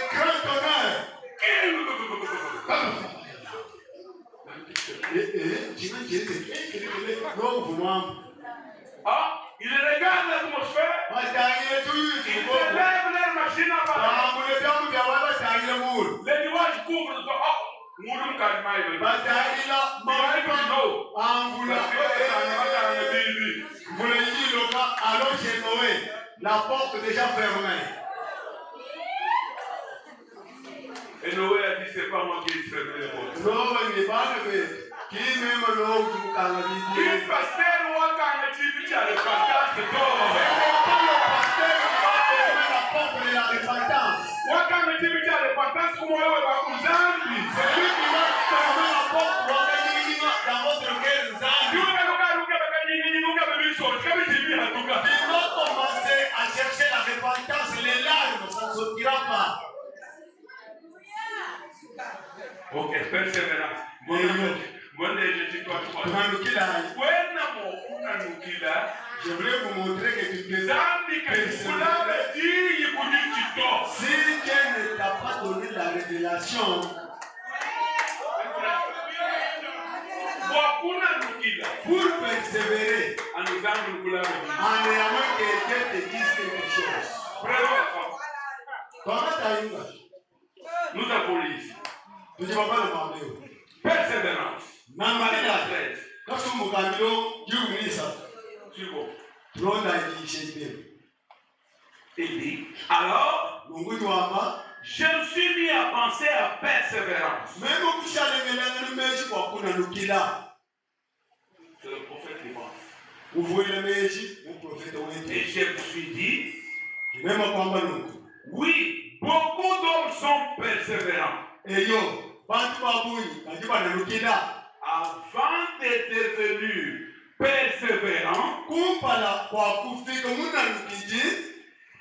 grand honneur. Ils regardent l'atmosphère. Ils élèvent leur machine à parler. Les nuages couvrent le dos. Alors chez Noé, la porte déjà fermée. Et Noé a dit, c'est pas moi qui ai fermé les portes. Qui pasteur ou un candidat qui a le pasteur, c'est toi. À chercher la repentance, les larmes, ça ne sortira pas. Ok, persévérance. Je voulais vous montrer que tu peux si Dieu ne t'a pas donné la révélation, pour persévérer, en ayant que Dieu te dise quelque chose. Comment t'as eu? Nous avons ici. Tu ne vas pas demander. Persévérance. Quand tu me il dit, alors, je me suis mis à penser à persévérance. C'est le prophète qui pense. Et je me suis dit, oui, beaucoup d'hommes sont persévérants. Avant d'être devenus persévérants,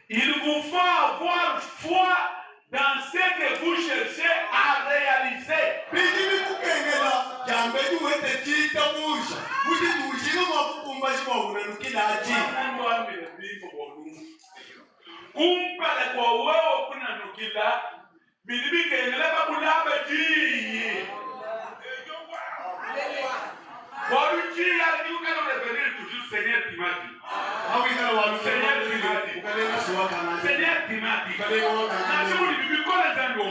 il vous faut avoir foi dans ce que vous cherchez à réaliser. Kumpale kwa wewe kuna nukila bibi kengele bakulaba ji waruji ya yuka no revenir toujours Seigneur Timati Seigneur Timati Seigneur Timati na chuli bibi kola zango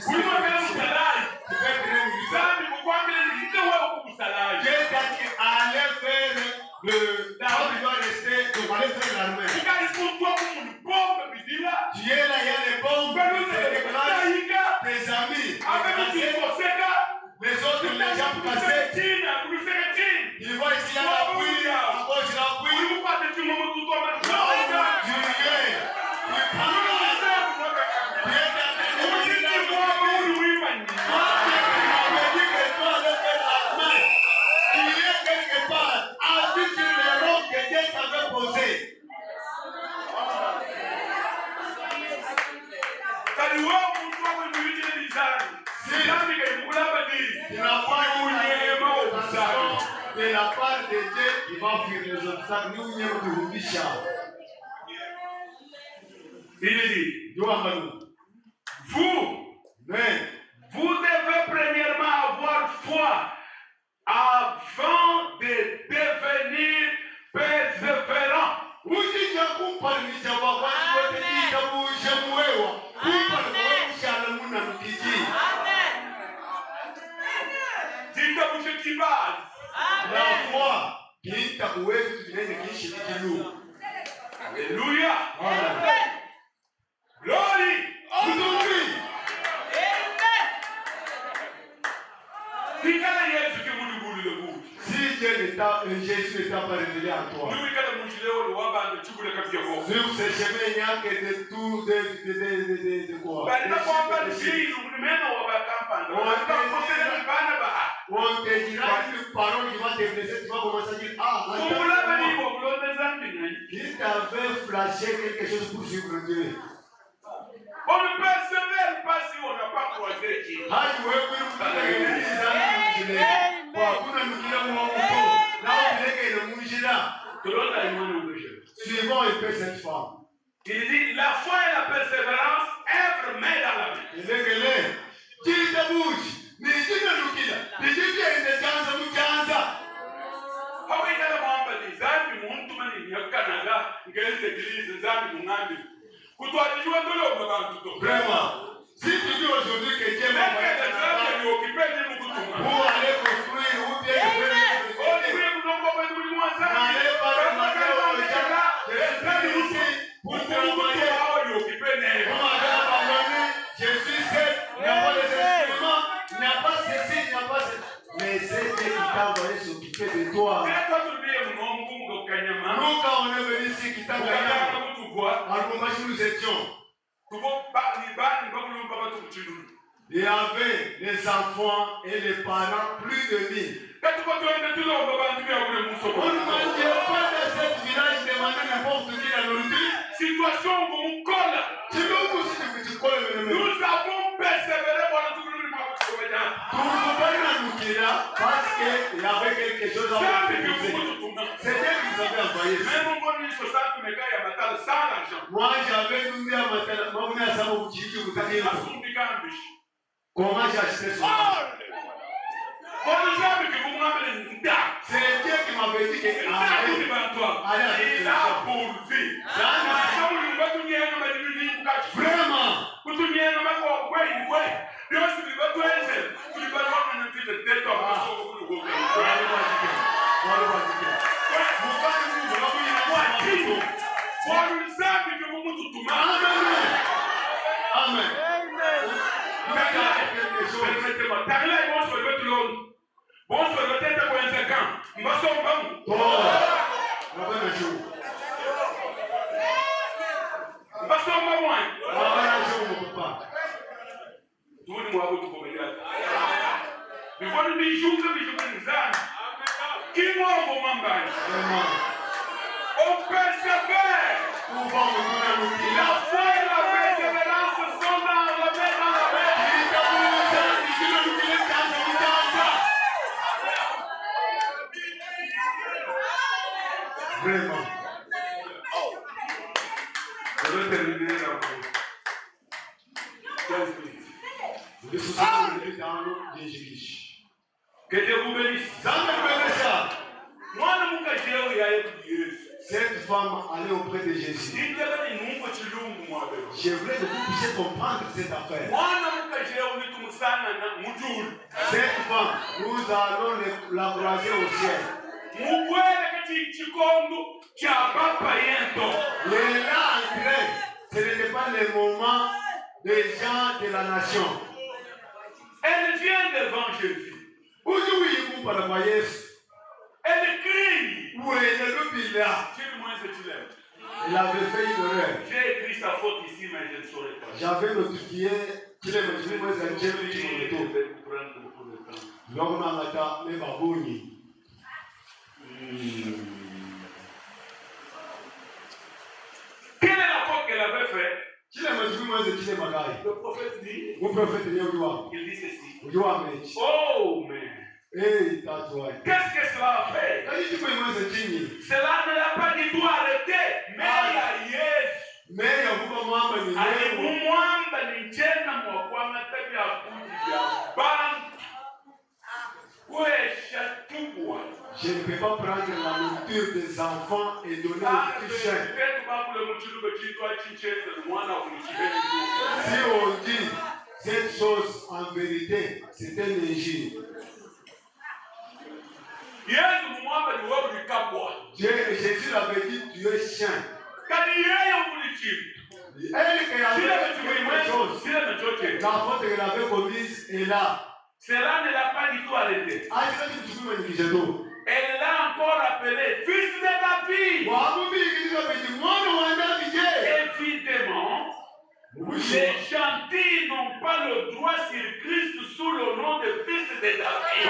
kuima kama msalai zambi kukwambia ndio wewe kukusalai le David doit rester, il va aller faire l'armée. Tu es là, il y a les bombes, tes amis, les autres, les gens cassés. Il voit ici la pluie, à gauche la pluie. Non, De la part de Dieu, il va fuir les obstacles. Nous n'y avons plus Richard. Il dit, vous devez premièrement avoir foi avant de devenir persévérant. La foi qui est à vous, Alléluia. Glory. Si Jésus n'est pas révélé à toi, sur ce chemin, il n'y a que de tout, de quoi? On te dira une parole qui va te blesser, tu vas commencer à dire, ah, il t'avait flashé quelque chose pour suivre Dieu. On ne persévère pas si on n'a pas croisé Dieu. Suivons un peu cette femme. Il dit, la foi et la persévérance œuvrent main dans la main. Vraiment, si tu dis aujourd'hui que Dieu m'a pour aller construire ou bien n'allez pas demander aux gens, je suis ici pour travailler. Vous m'avez abandonné, je suis seul, il n'y a pas de instruments, il n'y a pas ceci, il n'y a pas ceci. Mais c'est Dieu qui t'a envoyé s'occuper de toi. Nous, quand on est venu ici, qui t'a envoyé, nous étions. Il y avait les enfants et les parents, plus de 1000. On ne mangeait pas dans ce village demander n'importe qui la nourriture. Situation comme colle. Nous avons persévéré pour le parce qu'il y avait quelque chose à faire. C'est Dieu qui nous avait envoyé. Moi, j'avais nous dit à Matal, comment j'ai acheté ça? C'est Dieu qui m'avait dit que vraiment. Amen. On persévère. La foi et la persévérance sont dans la main. Vraiment. Je vais terminer là. 15 minutes. Que Dieu vous bénisse. Cette femme allait auprès de Jésus. Je voulais que vous puissiez comprendre cette affaire. Cette femme, nous allons la croiser au ciel. Elle est là en train. Ce n'était pas le moment des gens de la nation. Elle vient devant Jésus. Elle crie. Où est le bilan? Il avait fait une erreur. J'ai écrit sa faute ici, mais je ne saurais pas. J'avais notifié qu'il est motivé pour être Dieu qui Quelle est la faute qu'elle avait faite? Le prophète dit, il dit ceci. Oh, mais qu'est-ce que cela a fait? Cela ne l'a pas du tout arrêté. Mais il y a Yesu. Alimumwamba ni tena mwakwama tabi ya kundi ya bantu. Kwesha tubwa. Je ne peux pas prendre la nourriture des enfants et donner aux petits chiens. Si on dit cette chose en vérité, c'est un injure. Jésus avait dit tu es chien. Elle qui avait quelque chose, la faute qu'elle avait commise est là. Cela ne l'a pas du tout arrêté. Elle l'a encore appelé fils de David. Évidemment, les gentils n'ont pas le droit sur Christ sous le nom de fils de David.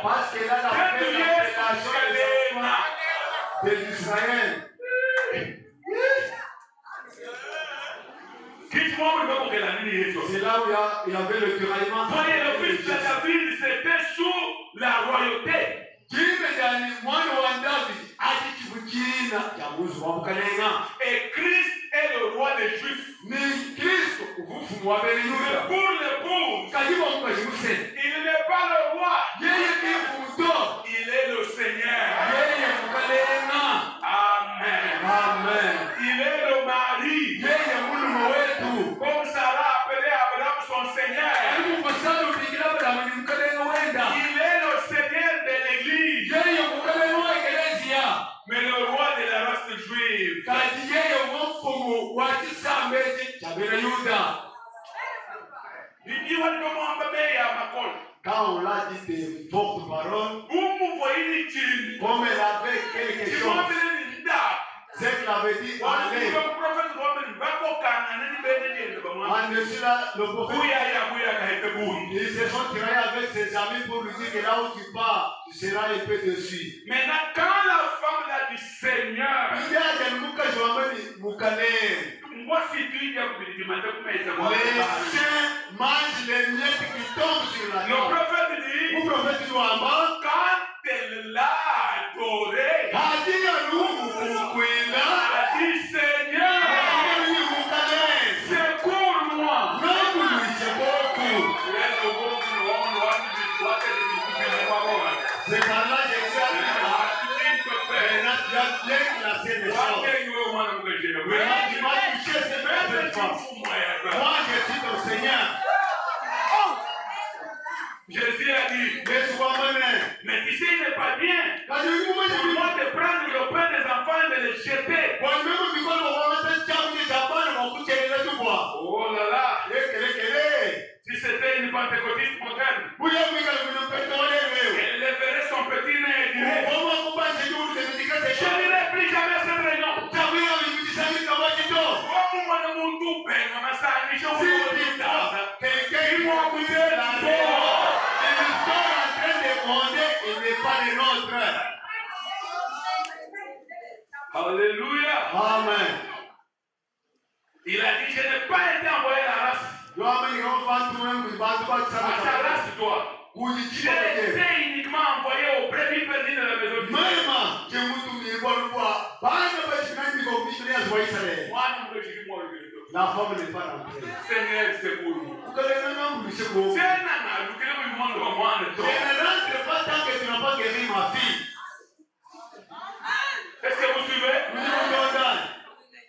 Parce qu'elle a la révélation d'Israël. C'est là où il y avait le tiraillement. Voyez, le fils de David, c'était sous la royauté. Et Christ est le roi des Juifs. Mais pour le pauvre, il n'est pas le roi. Il est le Seigneur. Amen. Amen. Il est le mari. Comme Sarah appelait Abraham son Seigneur. Il est le Seigneur de l'Église. Mais le roi de la race juive. Quand on l'a dit des fortes paroles, comme elle avait quelque chose, c'est qu'elle avait dit allez. En-dessus là, le prophète, ils se sont tirés avec ses amis pour lui dire que là où tu pars, tu seras épais dessus. Maintenant, quand la femme l'a dit Seigneur, les chiens mangent les miettes qui tombent sur la table. Le prophète dit, quand elle l'a adoré, a dit Seigneur, secours-moi. C'est par là que Jésus a dit, maintenant tu as bien classé les choses. Maintenant tu m'as touché cette fois. Moi je suis ton Seigneur. Jésus a dit, mais tu sais, il n'est pas bien pour moi de prendre le pain des enfants et de les jeter. Oh là là, si c'était une pentecôtiste moderne, elle leverait son petit nez et dirait, je n'irai plus jamais à cette réunion. Alléluia. Amen. Il a dit, je n'ai pas été envoyé à la race. À ta race, toi. J'ai été uniquement envoyé au brebis perdu de la maison d'Israël. La femme n'est pas rentrée. Seigneur, c'est pour nous. Je ne rentre pas tant que tu n'as pas guéri ma fille. Est-ce que vous suivez? Oui.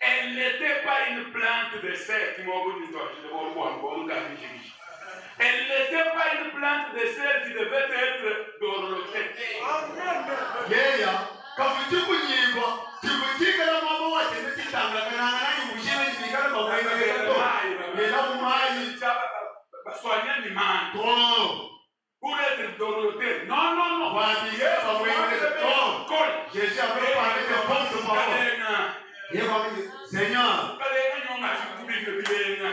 Elle n'était pas une plante de serre. Elle n'était pas une plante de serre qui devait être dorlotée. Pour être dorloté. Non. Pour être Jésus avait parlé de bonnes paroles. Il va dire, Seigneur, je viens de guérir un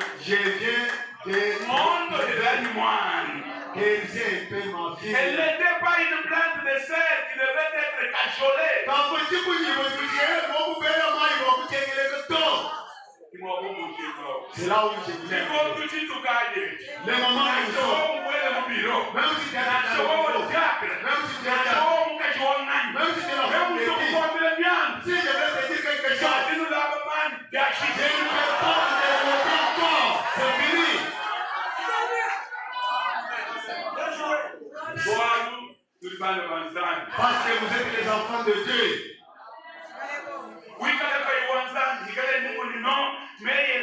peu ma fille. Elle n'était pas une plante de serre qui devait être cacholée. C'est là où je viens. Les moments où nous sommes, même si tu es dans le bureau, même si tu es dans même si tu es dans le si je vais te dire quelque chose, je ne peux pas te le dire encore. C'est fini. Parce que vous êtes les enfants de Dieu. Oui, quand il y a mais il y a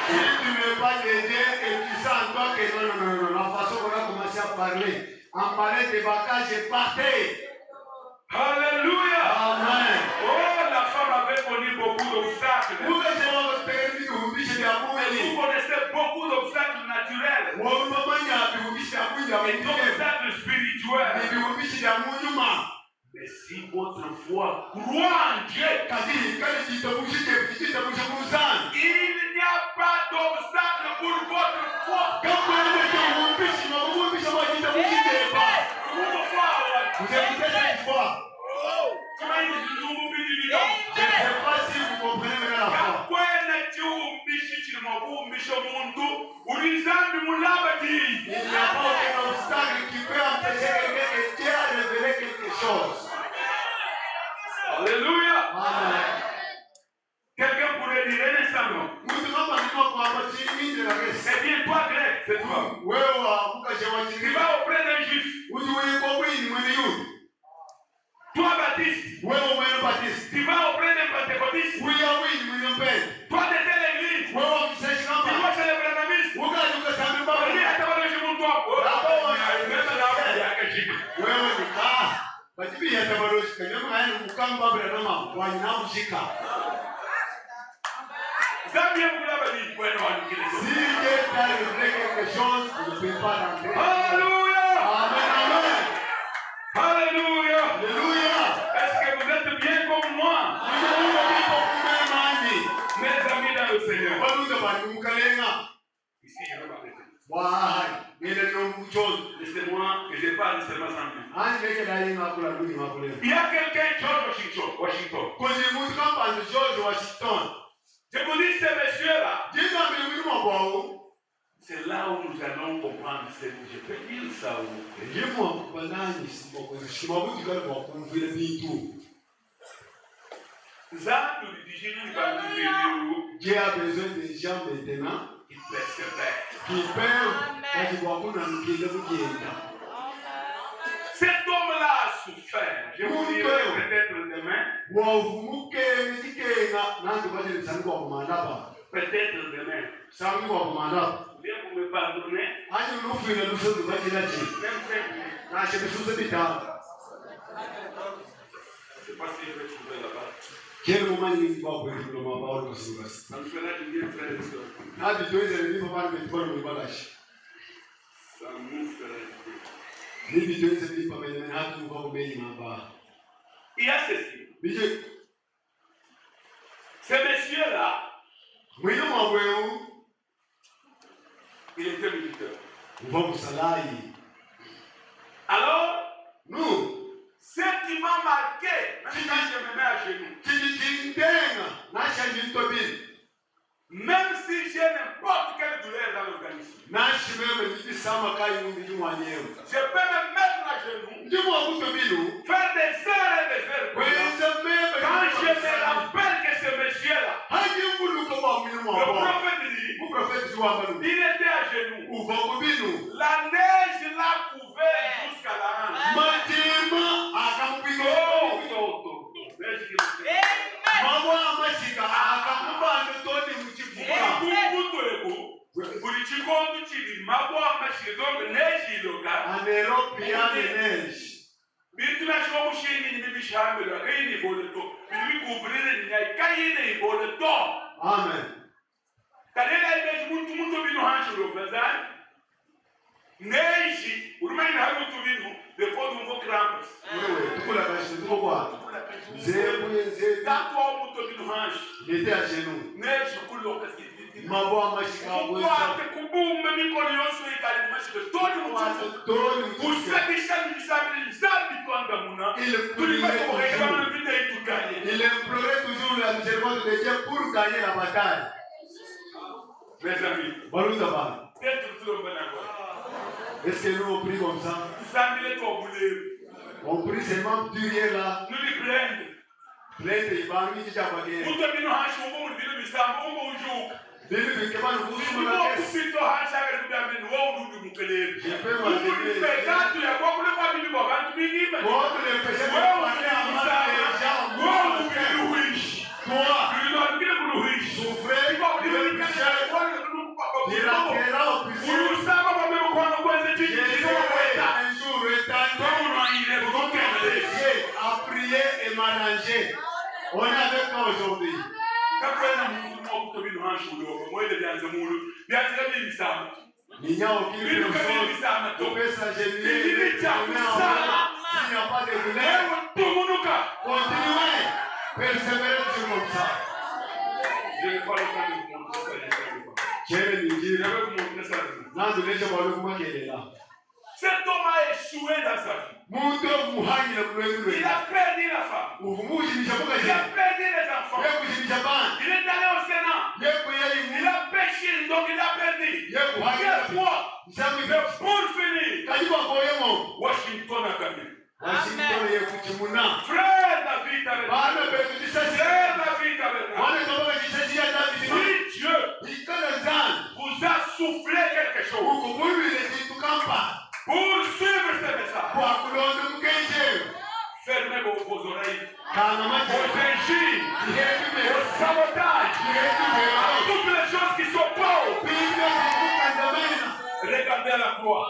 si tu ne veux pas t'aider et tu sens toi que non, la façon qu'on a commencé à parler, en parlant de bagages, je partais. Alléluia. Amen. Oh, la femme avait connu beaucoup d'obstacles. Vous connaissez beaucoup d'obstacles naturels. Et d'obstacles spirituels. Mais si votre foi croit en Dieu, il n'y a pas d'obstacle pour votre foi. Vous écoutez cette foi. Je ne sais pas si vous comprenez maintenant la foi. Il n'y a pas aucun obstacle qui peut empêcher quelqu'un que Dieu a révélé quelque chose. Alléluia. Amen. Quelqu'un pourrait dire un instant. Eh bien, toi, grec, c'est toi. Tu vas auprès d'un juif. Toi, baptiste. Tu vas auprès d'un pentecôtiste. Toi, de telle église. Tu vas chez les branamistes. Alléluia. Alléluia. Est-ce que vous êtes bien comme moi? Mes amis dans le Seigneur. Ici, je vais m'arrêter. Laissez-moi que je parle seulement sans but. Il y a quelqu'un, George Washington. Je vous dis, ces messieurs-là, c'est là où nous allons comprendre ce que je peux dire ça. Dieu a besoin des gens maintenant qui persévèrent. Cet homme-là a souffert. Je vous dirai peut-être demain. Peut-être demain. Bien, vous me pardonnez. Même 5 minutes. Je ne sais pas si je vais trouver là-bas. Quel moment il va vous dire le mot Ça me fera du bien, frère et soeur. Ça nous fera du bien. Il y a ceci. Ces messieurs-là, il était militaire. Alors, nous, ce qui m'a marqué, même quand je me mets à genoux, même si j'ai n'importe quelle douleur dans l'organisme, je peux me mettre à genoux, faire des heures et des heures. Quand je me rappelle que ce monsieur-là, le prophète dit, il était à genoux. La neige l'a couvert jusqu'à la hanche. Amen. Neige, urumai na harutu binu, depois não vou rampas. Il était à genoux. Il implorait toujours la miséricorde de Dieu pour gagner la bataille. Mes amis, est-ce que nous on prie comme ça? On prie seulement du rien là. Plainte, il va nous dire quoi dire. Je peux à prier et m'arranger. On est avec toi aujourd'hui. Il n'y a aucune personne qui peut s'agenouiller. Il n'y a pas de douleur. Continuez. Persévérez sur comme ça. Cet homme a échoué dans sa vie. Il a perdu la femme. Il a perdu les enfants. Il est allé au Sénat. Il a péché, donc il a perdu. Quelle fois? Mais pour finir, Washington a gagné. Frère David avec moi. Frère David avec moi. Si Dieu vous a soufflé quelque chose pour suivre ce message, fermez vos oreilles, vos injures, vos sabotages, toutes les choses qui sont pauvres. Regardez à la croix.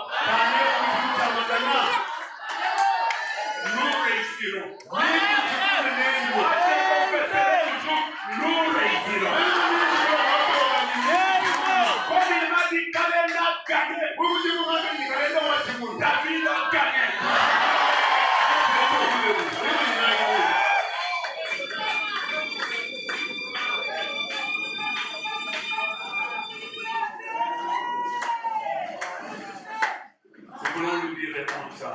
Nous réussirons. Nous réussirons. Comme il m'a dit, Calais a gagné. David a gagné. Nous voulons lui dire répondre ça.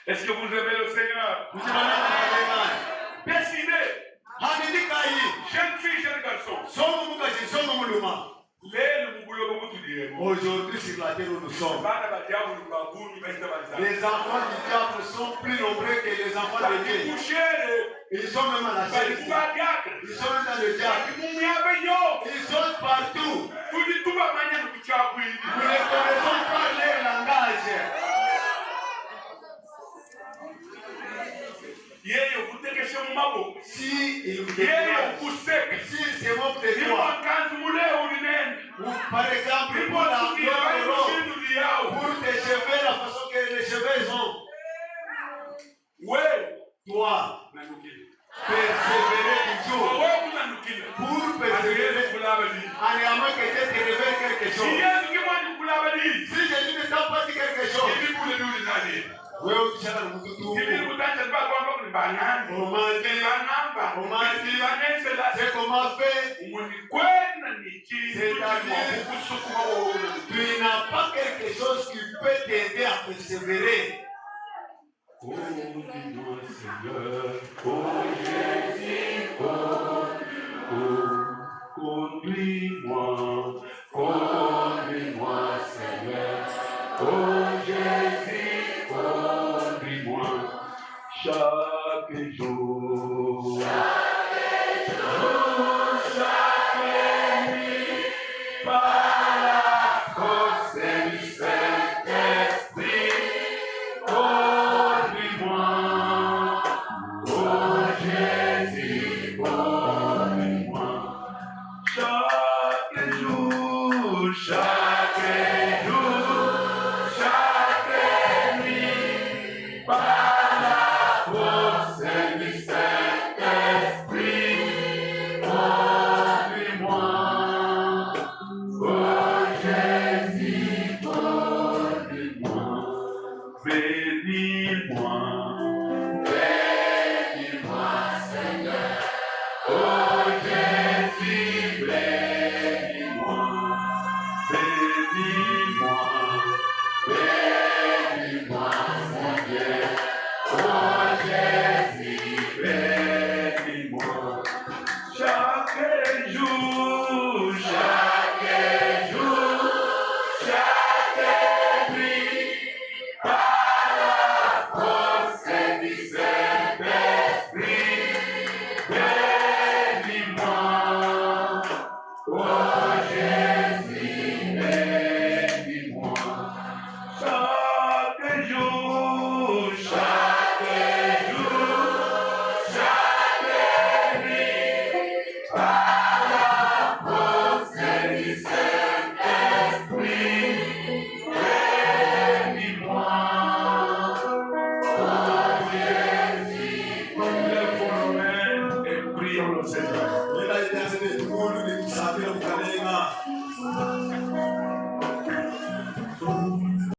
Est-ce que vous aimez le Seigneur? Décidez. Jeune fille, jeune garçon. Aujourd'hui, sur la terre où nous sommes, les enfants du diable sont plus nombreux que les enfants de Dieu. Ils sont même à la chaise. Ils sont même dans le diable. Ils sont partout. Nous les connaissons par leur langage. Si il vous décourage, si c'est mon décourage, ou par exemple pour la pour tes cheveux, la façon que les cheveux sont, toi, persévérer toujours, pour persévérer, en ayant que Dieu te révèle quelque chose. Si Jésus ne t'a pas dit quelque chose, wewe ukishaka mtutu c'est comment faire. Tu n'as pas quelque chose qui peut t'aider à persévérer. Conduis-moi Seigneur, oh Jésus, conduis-moi Seigneur, oh Jésus, conduis-moi chaque jour. Chaque nuit, par la force du Saint-Esprit, conduis-moi, oh Jésus, conduis-moi chaque jour, chaque nuit, par la force du Saint-Esprit. bénis-moi.